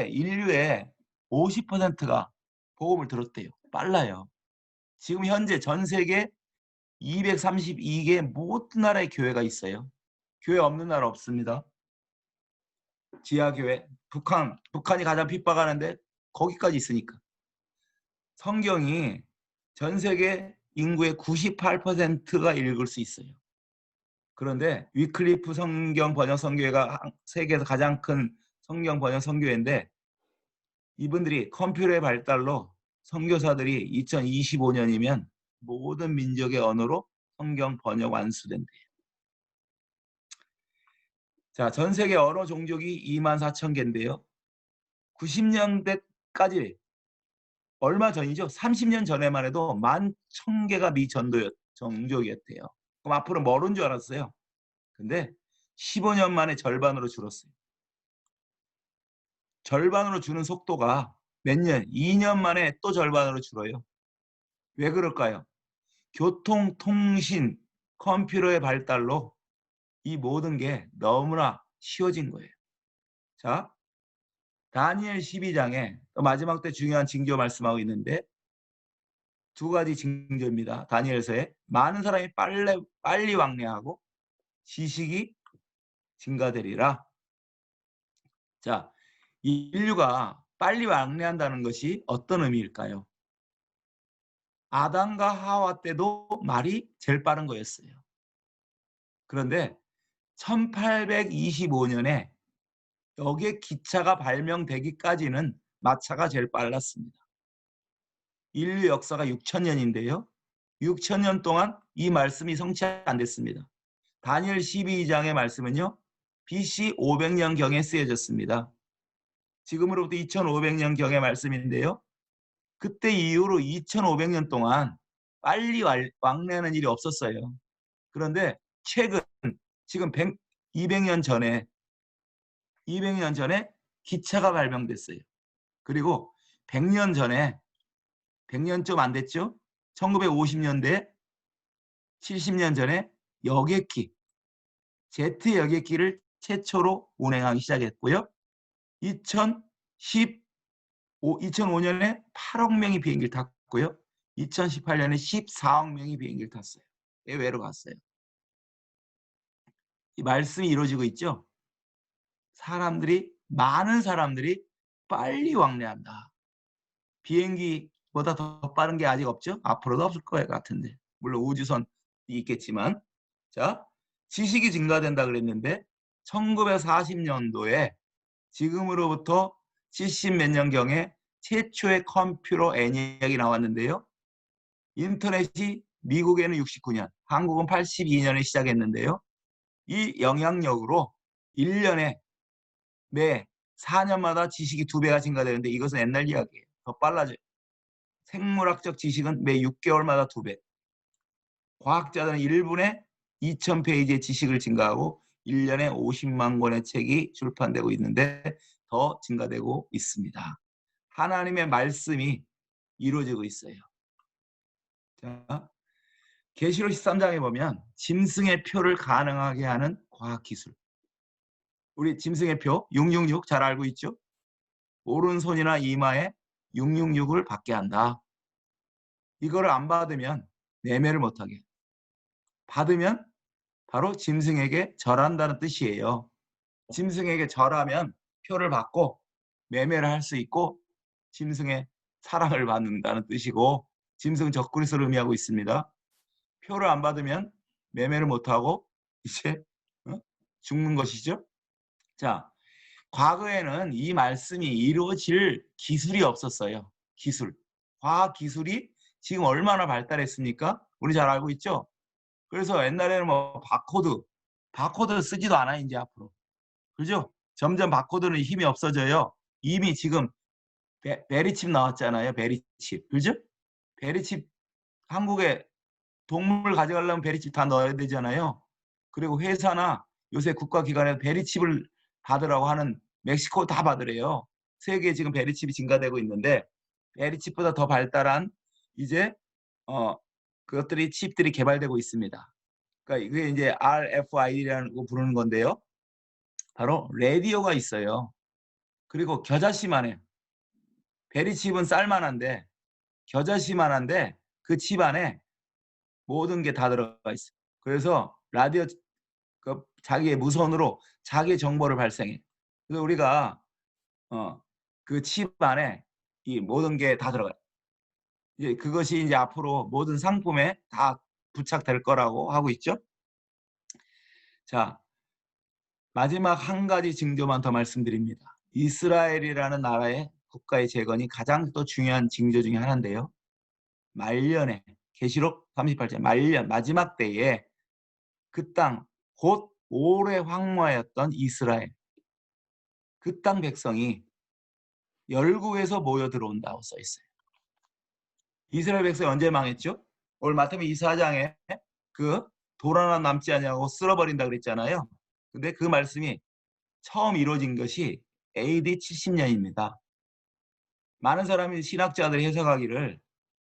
인류의 50%가 복음을 들었대요. 빨라요. 지금 현재 전 세계 232개 모든 나라의 교회가 있어요. 교회 없는 나라 없습니다. 지하교회, 북한이 가장 핍박하는데 거기까지 있으니까. 성경이 전 세계 인구의 98%가 읽을 수 있어요. 그런데 위클리프 성경 번역 선교회가 세계에서 가장 큰 성경 번역 선교회인데 이분들이 컴퓨터의 발달로 선교사들이 2025년이면 모든 민족의 언어로 성경 번역 완수된대요. 자, 전 세계 언어 종족이 24,000개인데요. 90년대까지 얼마 전이죠? 30년 전에만 해도 11,000개가 종족이었대요. 그럼 앞으로 멀은 줄 알았어요. 근데 15년 만에 절반으로 줄었어요. 절반으로 주는 속도가 몇 년? 2년 만에 또 절반으로 줄어요. 왜 그럴까요? 교통, 통신, 컴퓨터의 발달로 이 모든 게 너무나 쉬워진 거예요. 자, 다니엘 12장에 마지막 때 중요한 징조 말씀하고 있는데 두 가지 징조입니다. 다니엘서에 많은 사람이 빨리 왕래하고 지식이 증가되리라. 자, 인류가 빨리 왕래한다는 것이 어떤 의미일까요? 아담과 하와 때도 말이 제일 빠른 거였어요. 그런데 1825년에 여기에 기차가 발명되기까지는 마차가 제일 빨랐습니다. 인류 역사가 6,000년인데요. 6,000년 동안 이 말씀이 성취 안 됐습니다. 다니엘 12장의 말씀은요. BC 500년경에 쓰여졌습니다. 지금으로부터 2500년경의 말씀인데요. 그때 이후로 2500년 동안 빨리 왕래하는 일이 없었어요. 그런데 최근 지금 200년 전에 기차가 발명됐어요. 그리고 100년 전에 100년 좀 안 됐죠? 1950년대 70년 전에 여객기 제트 여객기를 최초로 운행하기 시작했고요. 2005년에 8억 명이 비행기를 탔고요. 2018년에 14억 명이 비행기를 탔어요. 해외로 갔어요. 이 말씀이 이루어지고 있죠. 많은 사람들이 빨리 왕래한다. 비행기보다 더 빠른 게 아직 없죠. 앞으로도 없을 것 같은데. 물론 우주선이 있겠지만. 자, 지식이 증가된다 그랬는데 1940년도에 지금으로부터 70 몇 년경에 최초의 컴퓨터 애니악이 나왔는데요. 인터넷이 미국에는 69년, 한국은 82년에 시작했는데요. 이 영향력으로 1년에 매 4년마다 지식이 2배가 증가되는데 이것은 옛날 이야기예요. 더 빨라져요. 생물학적 지식은 매 6개월마다 2배. 과학자들은 1분에 2000페이지의 지식을 증가하고 1년에 50만 권의 책이 출판되고 있는데 더 증가되고 있습니다. 하나님의 말씀이 이루어지고 있어요. 자, 계시록 13장에 보면 짐승의 표를 가능하게 하는 과학기술. 우리 짐승의 표 666 잘 알고 있죠? 오른손이나 이마에 666을 받게 한다. 이거를 안 받으면 매매를 못하게. 받으면 바로 짐승에게 절한다는 뜻이에요. 짐승에게 절하면 표를 받고 매매를 할 수 있고 짐승의 사랑을 받는다는 뜻이고 짐승 적그리스도를 의미하고 있습니다. 표를 안 받으면 매매를 못하고 이제 죽는 것이죠. 자, 과거에는 이 말씀이 이루어질 기술이 없었어요. 기술. 과학 기술이 지금 얼마나 발달했습니까? 우리 잘 알고 있죠? 그래서 옛날에는 뭐 바코드 쓰지도 않아 이제 앞으로. 그죠? 점점 바코드는 힘이 없어져요. 이미 지금 베리칩 나왔잖아요. 베리칩. 그죠? 베리칩 한국에 동물 가져가려면 베리칩 다 넣어야 되잖아요. 그리고 회사나 요새 국가기관에서 베리칩을 받으라고 하는 멕시코 다 받으래요. 세계에 지금 베리칩이 증가되고 있는데 베리칩보다 더 발달한 이제 그것들이 칩들이 개발되고 있습니다. 그러니까 이게 이제 RFID라고 부르는 건데요. 바로 라디오가 있어요. 그리고 겨자씨만해. 베리칩은 쌀만한데 겨자씨만한데 그 칩 안에 모든 게 다 들어가 있어요. 그래서 라디오 자기의 무선으로 자기의 정보를 발생해. 그래서 우리가 그 칩 안에 이 모든 게 다 들어가요. 이제 그것이 이제 앞으로 모든 상품에 다 부착될 거라고 하고 있죠. 자, 마지막 한 가지 징조만 더 말씀드립니다. 이스라엘이라는 나라의 국가의 재건이 가장 또 중요한 징조 중에 하나인데요. 말년에 계시록 38장 말년 마지막 때에 그 땅 곧 오래 황무하였던 이스라엘 그 땅 백성이 열국에서 모여 들어온다고 써 있어요. 이스라엘 백성이 언제 망했죠? 오늘 마태복음 24장에 그 돌 하나 남지 않냐고 쓸어버린다 그랬잖아요. 근데 그 말씀이 처음 이루어진 것이 AD 70년입니다. 많은 사람이 신학자들이 해석하기를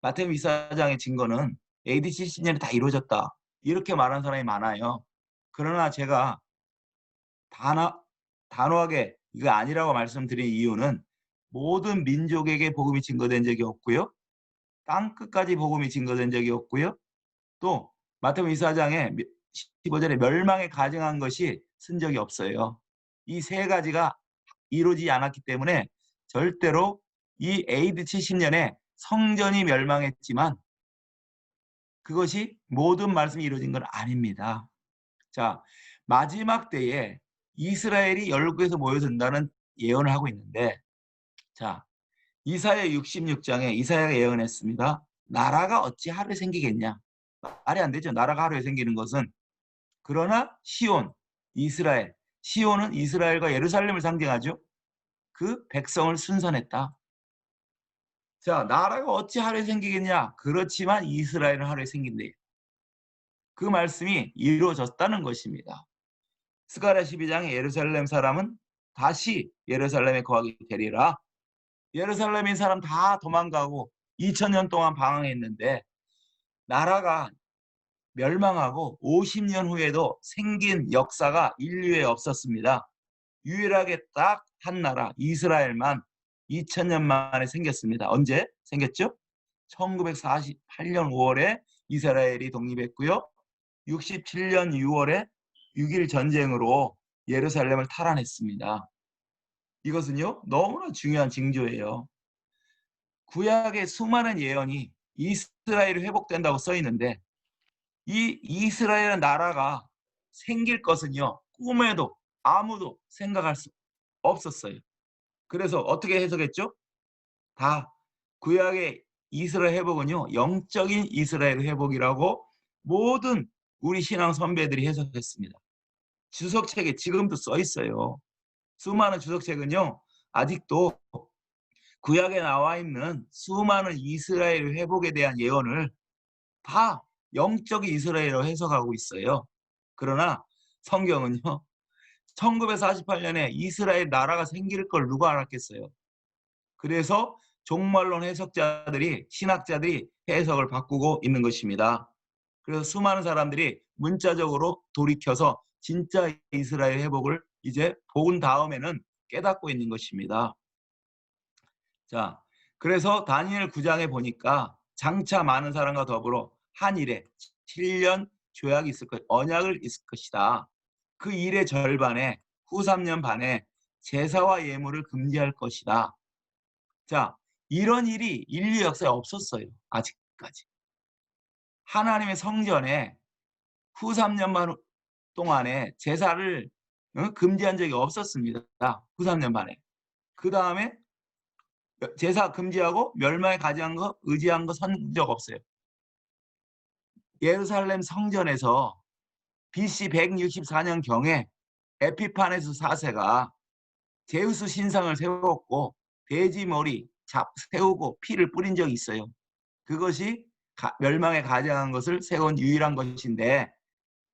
마태복음 24장의 증거는 AD 70년에 다 이루어졌다. 이렇게 말하는 사람이 많아요. 그러나 제가 단호하게 이거 아니라고 말씀드린 이유는 모든 민족에게 복음이 증거된 적이 없고요. 땅끝까지 복음이 증거된 적이 없고요. 또 마태복음 24장에 15절에 멸망에 가증한 것이 쓴 적이 없어요. 이 세 가지가 이루어지지 않았기 때문에 절대로 이 AD 70년에 성전이 멸망했지만 그것이 모든 말씀이 이루어진 건 아닙니다. 자, 마지막 때에 이스라엘이 열국에서 모여든다는 예언을 하고 있는데 자, 이사야 66장에 이사야가 예언했습니다. 나라가 어찌 하루에 생기겠냐? 말이 안 되죠. 나라가 하루에 생기는 것은. 그러나 시온, 이스라엘, 시온은 이스라엘과 예루살렘을 상징하죠. 그 백성을 순선했다. 자, 나라가 어찌 하루에 생기겠냐? 그렇지만 이스라엘은 하루에 생긴대요. 그 말씀이 이루어졌다는 것입니다. 스가랴 12장에 예루살렘 사람은 다시 예루살렘에 거하게 되리라. 예루살렘인 사람 다 도망가고 2000년 동안 방황했는데 나라가 멸망하고 50년 후에도 생긴 역사가 인류에 없었습니다. 유일하게 딱 한 나라 이스라엘만 2000년 만에 생겼습니다. 언제 생겼죠? 1948년 5월에 이스라엘이 독립했고요. 67년 6월에 6.1 전쟁으로 예루살렘을 탈환했습니다. 이것은요, 너무나 중요한 징조예요. 구약의 수많은 예언이 이스라엘이 회복된다고 써 있는데 이 이스라엘 나라가 생길 것은요, 꿈에도 아무도 생각할 수 없었어요. 그래서 어떻게 해석했죠? 다 구약의 이스라엘 회복은요, 영적인 이스라엘 회복이라고 모든 우리 신앙 선배들이 해석했습니다. 주석책에 지금도 써 있어요. 수많은 주석책은요, 아직도 구약에 나와 있는 수많은 이스라엘 회복에 대한 예언을 다 영적인 이스라엘로 해석하고 있어요. 그러나 성경은요, 1948년에 이스라엘 나라가 생길 걸 누가 알았겠어요. 그래서 종말론 해석자들이, 신학자들이 해석을 바꾸고 있는 것입니다. 그래서 수많은 사람들이 문자적으로 돌이켜서 진짜 이스라엘 회복을 이제 본 다음에는 깨닫고 있는 것입니다. 자, 그래서 다니엘 9장에 보니까 장차 많은 사람과 더불어 한 일에 7년 조약이 있을 것, 언약을 있을 것이다. 그 일의 절반에 후 3년 반에 제사와 예물을 금지할 것이다. 자, 이런 일이 인류 역사에 없었어요. 아직까지. 하나님의 성전에 후 3년 반 동안에 제사를 금지한 적이 없었습니다. 후 3년 반에. 그 다음에 제사 금지하고 멸망에 가지한 거, 의지한 거 선 적 없어요. 예루살렘 성전에서 BC 164년 경에 에피파네스 4세가 제우스 신상을 세웠고 돼지 머리 세우고 피를 뿌린 적이 있어요. 그것이 멸망에 가져간 것을 세운 유일한 것인데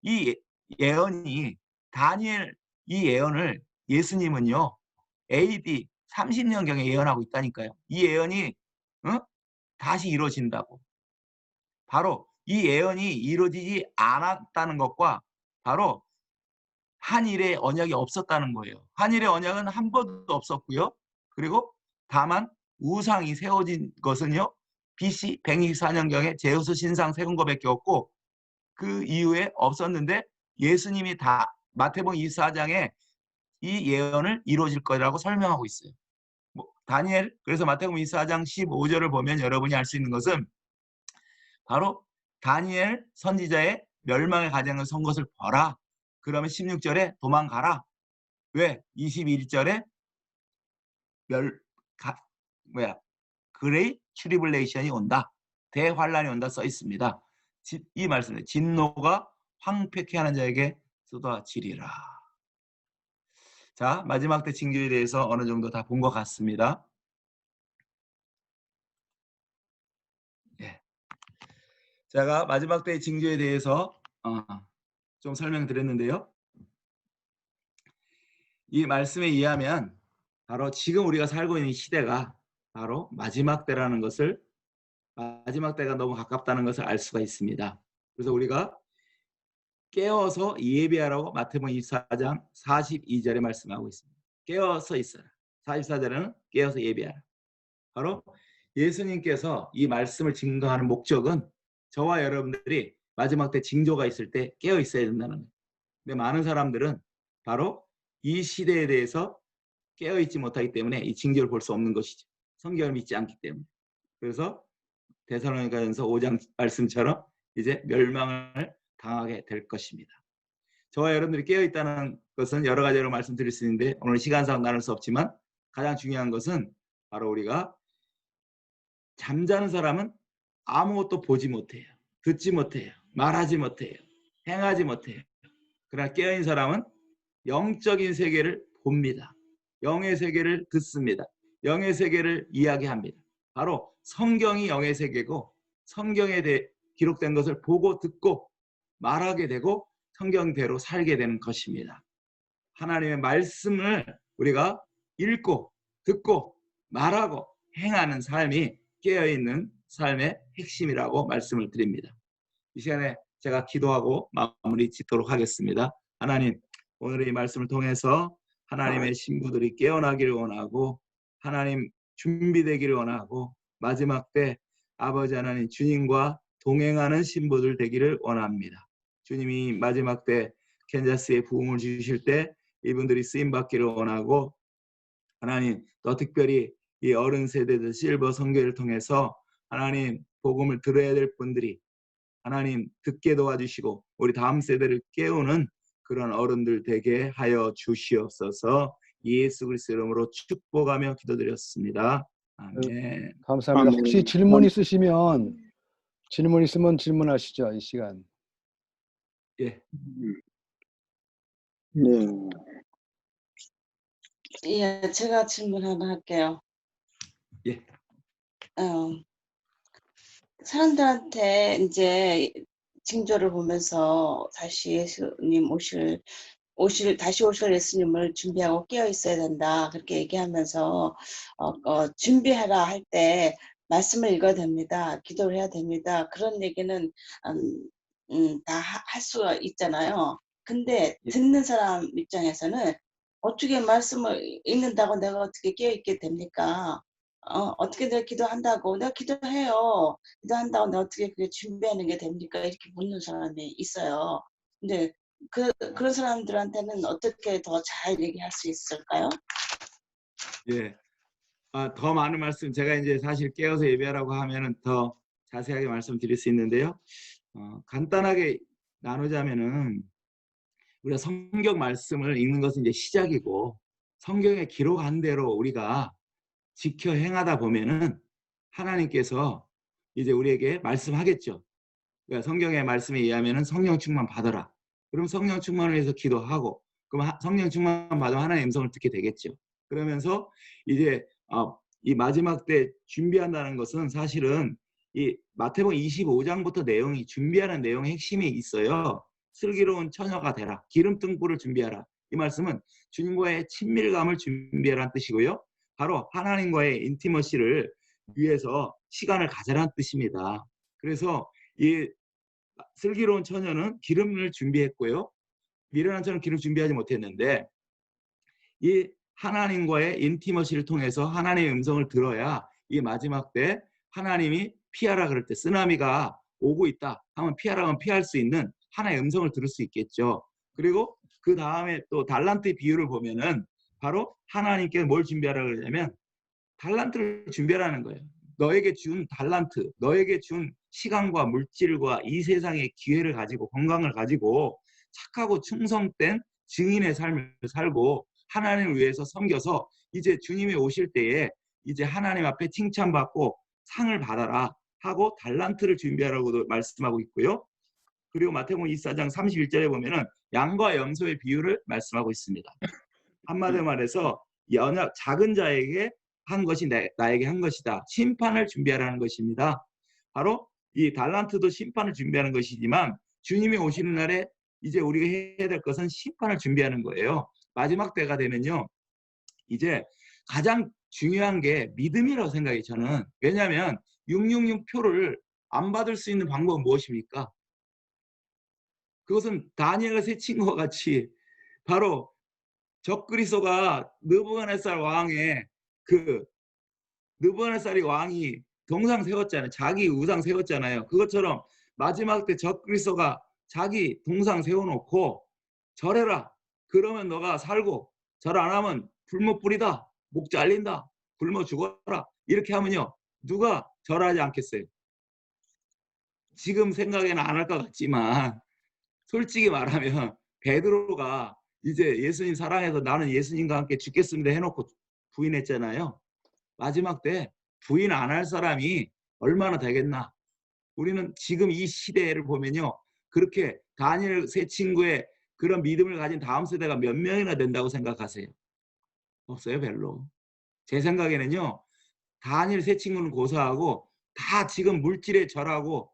이 예언이 다니엘 이 예언을 예수님은요 AD 30년경에 예언하고 있다니까요. 이 예언이 다시 이루어진다고. 바로 이 예언이 이루어지지 않았다는 것과 바로 한일의 언약이 없었다는 거예요. 한일의 언약은 한 번도 없었고요. 그리고 다만 우상이 세워진 것은요. BC 124년경에 제우스 신상 세운 것밖에 없고 그 이후에 없었는데 예수님이 다 마태복음 24장에 이 예언을 이루어질 거라고 설명하고 있어요. 다니엘, 그래서 마태복음 24장 15절을 보면 여러분이 알 수 있는 것은 바로 다니엘 선지자의 멸망의 가정을 선 것을 봐라. 그러면 16절에 도망가라. 왜? 21절에 그레이 트리블레이션이 온다. 대환란이 온다 써 있습니다. 이 말씀에 진노가 황폐케 하는 자에게 쏟아지리라. 자, 마지막 때 징조에 대해서 어느 정도 다 본 것 같습니다. 예. 제가 마지막 때의 징조에 대해서 좀 설명드렸는데요. 이 말씀에 의하면 바로 지금 우리가 살고 있는 시대가 바로 마지막 때라는 것을, 마지막 때가 너무 가깝다는 것을 알 수가 있습니다. 그래서 우리가 깨어서 예배하라고 마태복음 24장 42절에 말씀하고 있습니다. 깨어서 있어라. 44절에는 깨어서 예배하라. 바로 예수님께서 이 말씀을 증거하는 목적은 저와 여러분들이 마지막 때 징조가 있을 때 깨어 있어야 된다는 거예요. 근데 많은 사람들은 바로 이 시대에 대해서 깨어 있지 못하기 때문에 이 징조를 볼 수 없는 것이죠. 성경을 믿지 않기 때문에. 그래서 데살로니가전서 5장 말씀처럼 이제 멸망을 당하게 될 것입니다. 저와 여러분들이 깨어 있다는 것은 여러 가지로 말씀드릴 수 있는데 오늘 시간상 나눌 수 없지만 가장 중요한 것은 바로 우리가 잠자는 사람은 아무것도 보지 못해요. 듣지 못해요. 말하지 못해요. 행하지 못해요. 그러나 깨어있는 사람은 영적인 세계를 봅니다. 영의 세계를 듣습니다. 영의 세계를 이야기합니다. 바로 성경이 영의 세계고 성경에 대해 기록된 것을 보고 듣고 말하게 되고 성경대로 살게 되는 것입니다. 하나님의 말씀을 우리가 읽고 듣고 말하고 행하는 삶이 깨어있는 삶의 핵심이라고 말씀을 드립니다. 이 시간에 제가 기도하고 마무리 짓도록 하겠습니다. 하나님, 오늘의 이 말씀을 통해서 하나님의 신부들이 깨어나기를 원하고 하나님 준비되기를 원하고 마지막 때 아버지 하나님 주님과 동행하는 신부들 되기를 원합니다. 주님이 마지막 때 캔자스에 부흥을 주실 때 이분들이 쓰임받기를 원하고 하나님 더 특별히 이 어른 세대들 실버 성교를 통해서 하나님 복음을 들어야 될 분들이 하나님 듣게 도와주시고 우리 다음 세대를 깨우는 그런 어른들 되게 하여 주시옵소서. 예수 그리스도 이름으로 축복하며 기도드렸습니다. 아멘. 감사합니다. 아멘. 혹시 질문 있으시면 질문 있으면 질문하시죠. 이 시간. 예. 네. 예, 제가 질문 하나 할게요. 예. 사람들한테 이제 징조를 보면서 다시 예수님 다시 오실 예수님을 준비하고 깨어 있어야 된다. 그렇게 얘기하면서 준비하라 할 때 말씀을 읽어야 됩니다. 기도를 해야 됩니다. 그런 얘기는 다 할 수가 있잖아요. 근데 듣는 사람 입장에서는 어떻게 말씀을 읽는다고 내가 어떻게 깨어 있게 됩니까? 어떻게 내가 기도한다고 내가 기도해요. 기도한다고 내가 어떻게 그게 준비하는 게 됩니까? 이렇게 묻는 사람이 있어요. 근데 그런 사람들한테는 어떻게 더 잘 얘기할 수 있을까요? 예. 더 많은 말씀 제가 이제 사실 깨어서 예배하라고 하면은 더 자세하게 말씀드릴 수 있는데요. 간단하게 나누자면은 우리가 성경 말씀을 읽는 것은 이제 시작이고 성경에 기록한 대로 우리가 지켜 행하다 보면은 하나님께서 이제 우리에게 말씀하겠죠. 그러니까 성경의 말씀에 의하면은 성령 충만 받아라. 그럼 성령 충만을 위해서 기도하고 그럼 성령 충만 받으면 하나님의 음성을 듣게 되겠죠. 그러면서 이제 이 마지막 때 준비한다는 것은 사실은 이 마태복음 25장부터 내용이 준비하는 내용의 핵심이 있어요. 슬기로운 처녀가 되라. 기름 등불을 준비하라. 이 말씀은 주님과의 친밀감을 준비하라는 뜻이고요. 바로 하나님과의 인티머시를 위해서 시간을 가져라는 뜻입니다. 그래서 이 슬기로운 처녀는 기름을 준비했고요. 미련한 처녀는 기름 준비하지 못했는데 이 하나님과의 인티머시를 통해서 하나님의 음성을 들어야 이 마지막 때 하나님이 피하라 그럴 때 쓰나미가 오고 있다 하면 피하라면 피할 수 있는 하나의 음성을 들을 수 있겠죠. 그리고 그 다음에 또 달란트의 비유를 보면은 바로 하나님께 뭘 준비하라 그러냐면 달란트를 준비하라는 거예요. 너에게 준 달란트, 너에게 준 시간과 물질과 이 세상의 기회를 가지고 건강을 가지고 착하고 충성된 증인의 삶을 살고 하나님을 위해서 섬겨서 이제 주님이 오실 때에 이제 하나님 앞에 칭찬받고 상을 받아라 하고 달란트를 준비하라고도 말씀하고 있고요. 그리고 마태복음 24장 31절에 보면은 양과 염소의 비유를 말씀하고 있습니다. 한마디로 말해서 연약 작은 자에게 한 것이 나에게 한 것이다. 심판을 준비하라는 것입니다. 바로 이 달란트도 심판을 준비하는 것이지만 주님이 오시는 날에 이제 우리가 해야 될 것은 심판을 준비하는 거예요. 마지막 때가 되면요. 이제 가장 중요한 게 믿음이라고 생각해요. 저는. 왜냐하면 666표를 안 받을 수 있는 방법은 무엇입니까? 그것은 다니엘과 세 친구와 같이 바로 적그리스도가 느부갓네살 왕의 느부갓네살이 왕이 동상 세웠잖아요. 자기 우상 세웠잖아요. 그것처럼 마지막 때 적그리스도가 자기 동상 세워놓고 절해라. 그러면 너가 살고 절 안 하면 굶어 뿌리다. 목 잘린다. 굶어 죽어라. 이렇게 하면요. 누가 절하지 않겠어요? 지금 생각에는 안 할 것 같지만 솔직히 말하면 베드로가 이제 예수님 사랑해서 나는 예수님과 함께 죽겠습니다 해놓고 부인했잖아요. 마지막 때 부인 안 할 사람이 얼마나 되겠나. 우리는 지금 이 시대를 보면요. 그렇게 다니엘 세 친구의 그런 믿음을 가진 다음 세대가 몇 명이나 된다고 생각하세요? 없어요, 별로. 제 생각에는요. 다니엘 세 친구는 고사하고 다 지금 물질에 절하고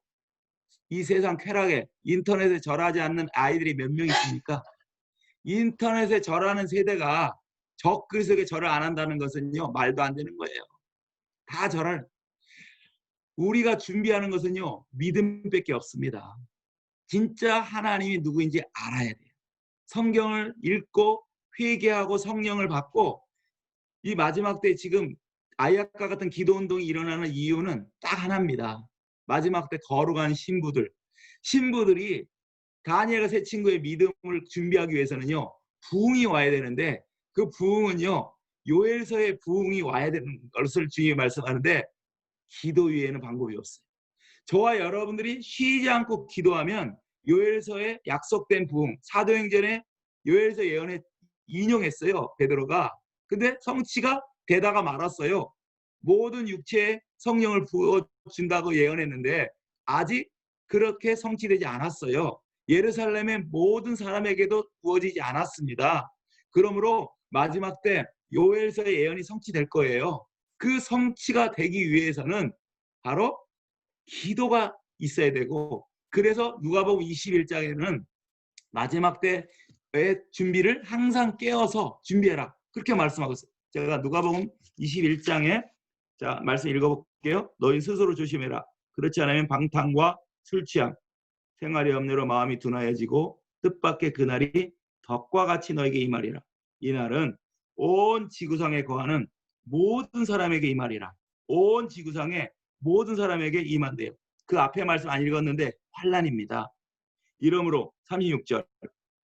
이 세상 쾌락에 인터넷에 절하지 않는 아이들이 몇 명 있습니까? 인터넷에 절하는 세대가 적그리스도에게 절을 안 한다는 것은요. 말도 안 되는 거예요. 다 절할. 우리가 준비하는 것은요. 믿음밖에 없습니다. 진짜 하나님이 누구인지 알아야 돼요. 성경을 읽고 회개하고 성령을 받고 이 마지막 때 지금 아이아카 같은 기도 운동이 일어나는 이유는 딱 하나입니다. 마지막 때 거룩한 신부들이 다니엘과 세 친구의 믿음을 준비하기 위해서는요, 부흥이 와야 되는데 그 부흥은요, 요엘서의 부흥이 와야 되는 것을 주님이 말씀하는데 기도 외에는 방법이 없어요. 저와 여러분들이 쉬지 않고 기도하면 요엘서에 약속된 부흥, 사도행전에 요엘서 예언에 인용했어요, 베드로가. 근데 성취가 되다가 말았어요. 모든 육체에 성령을 부어준다고 예언했는데 아직 그렇게 성취되지 않았어요. 예루살렘의 모든 사람에게도 부어지지 않았습니다. 그러므로 마지막 때 요엘서의 예언이 성취될 거예요. 그 성취가 되기 위해서는 바로 기도가 있어야 되고, 그래서 누가복음 21장에는 마지막 때의 준비를 항상 깨어서 준비해라, 그렇게 말씀하고 있어요. 제가 누가복음 21장에 자 말씀 읽어볼게요. 너희 스스로 조심해라. 그렇지 않으면 방탕과 술 취함, 생활의 염려로 마음이 둔하여지고 뜻밖의 그날이 덕과 같이 너에게 임하리라. 이날은 온 지구상에 거하는 모든 사람에게 임하리라. 온 지구상에 모든 사람에게 임한대요. 그 앞에 말씀 안 읽었는데 환난입니다. 이러므로 36절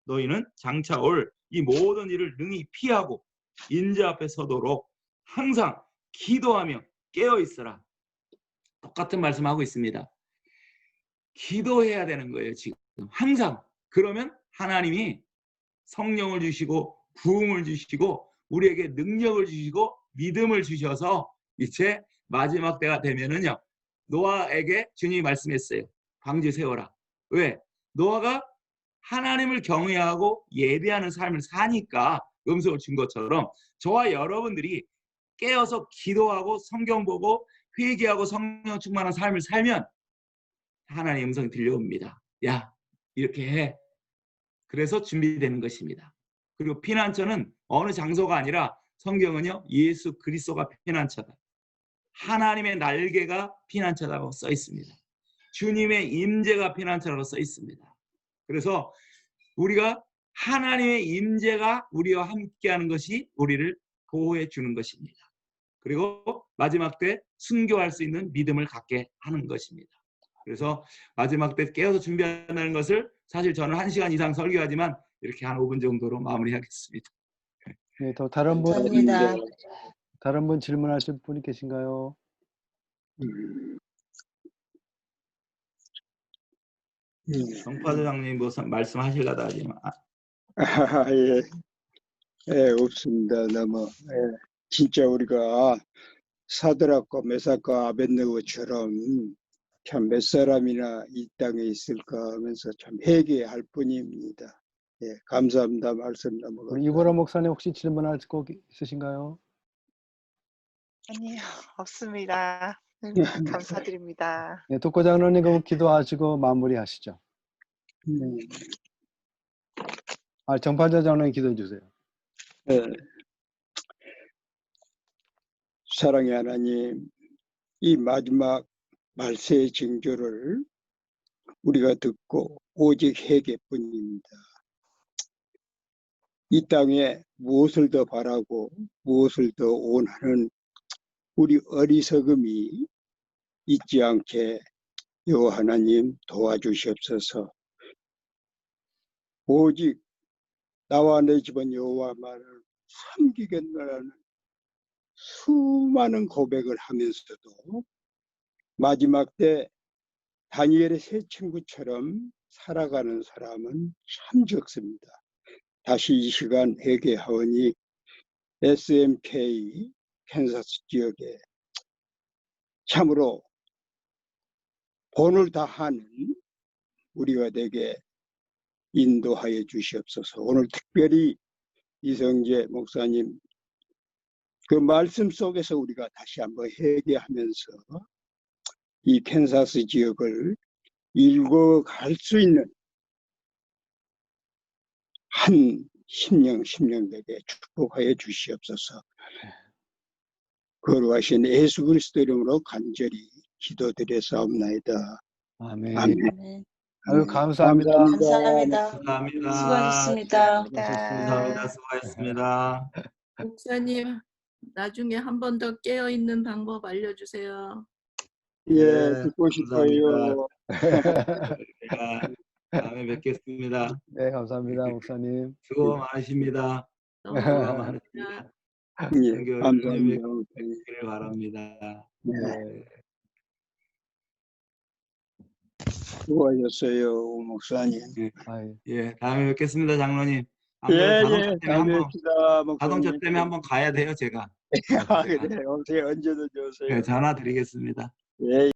너희는 장차 올 이 모든 일을 능히 피하고 인자 앞에 서도록 항상 기도하며 깨어 있으라. 똑같은 말씀하고 있습니다. 기도해야 되는 거예요, 지금. 항상. 그러면 하나님이 성령을 주시고 부흥을 주시고 우리에게 능력을 주시고 믿음을 주셔서 이제 마지막 때가 되면은요, 노아에게 주님이 말씀했어요. 방주 세워라. 왜? 노아가 하나님을 경외하고 예배하는 삶을 사니까 음성을 준 것처럼 저와 여러분들이 깨어서 기도하고 성경 보고 회개하고 성령 충만한 삶을 살면 하나님의 음성이 들려옵니다. 야, 이렇게 해. 그래서 준비되는 것입니다. 그리고 피난처는 어느 장소가 아니라 성경은요, 예수 그리스도가 피난처다. 하나님의 날개가 피난처라고 써 있습니다. 주님의 임재가 피난처라고 써 있습니다. 그래서 우리가 하나님의 임재가 우리와 함께하는 것이 우리를 보호해 주는 것입니다. 그리고 마지막 때 순교할 수 있는 믿음을 갖게 하는 것입니다. 그래서 마지막 때 깨어서 준비한다는 것을 사실 저는 1시간 이상 설교하지만 이렇게 한 5분 정도로 마무리하겠습니다. 네, 더 다른 분 질문하실 분이 계신가요? 정파도장님 뭐 말씀하시려다 하지만 예, 예, 없습니다. 너무 진짜 우리가 사드락과 메삭과 아벳느고처럼 참 몇 사람이나 이 땅에 있을까 하면서 참 회개할 뿐입니다. 예, 감사합니다. 말씀 넘어갑니다. 우리 이보라 목사님 혹시 질문할 거 있으신가요? 아니요, 없습니다. 감사드립니다. 네, 독고 장로님 그럼 기도하시고 마무리하시죠. 정판자 장로님 기도해 주세요. 예. 사랑의 하나님, 이 마지막 말세의 징조를 우리가 듣고 오직 회개뿐입니다. 이 땅에 무엇을 더 바라고 무엇을 더 원하는 우리 어리석음이 있지 않게 여호와 하나님 도와주시옵소서. 오직 나와 내 집은 여호와만을 섬기겠노라는 수많은 고백을 하면서도 마지막 때 다니엘의 세 친구처럼 살아가는 사람은 참 적습니다. 다시 이 시간 회개하오니 SMK 캔사스 지역에 참으로 본을 다하는 우리가 되게 인도하여 주시옵소서. 오늘 특별히 이성재 목사님 그 말씀 속에서 우리가 다시 한번 회개하면서 이 캔사스 지역을 읽어갈 수 있는 한 심령되게 축복하여 주시옵소서. 거룩하신 예수 그리스도 이름으로 간절히 기도드렸사옵나이다. 아멘. 아멘. 네. 아유, 감사합니다. 감사합니다. 감사합니다. 수고하셨습니다. 감사합니다. 수고하셨습니다. 목사님 나중에 한 번 더 깨어 있는 방법 알려주세요. 예, 네, 듣고 싶어요. 제가 다음에 뵙겠습니다. 네, 감사합니다, 목사님. 수고 많으십니다. 너무 수고가 감사합니다. 많으십니다. 예, 성교 감사합니다. 뵙기를 바랍니다. 네, 네. 수고하셨어요, 목사님. 아유, 예, 다음에 뵙겠습니다, 장로님. 예, 자동차 예, 때문에 한번 감사합니다, 목사님. 자동차 때문에 한번 가야 돼요, 제가. 아, 그래, 언제든지 오세요. 네, 전화 드리겠습니다. 예.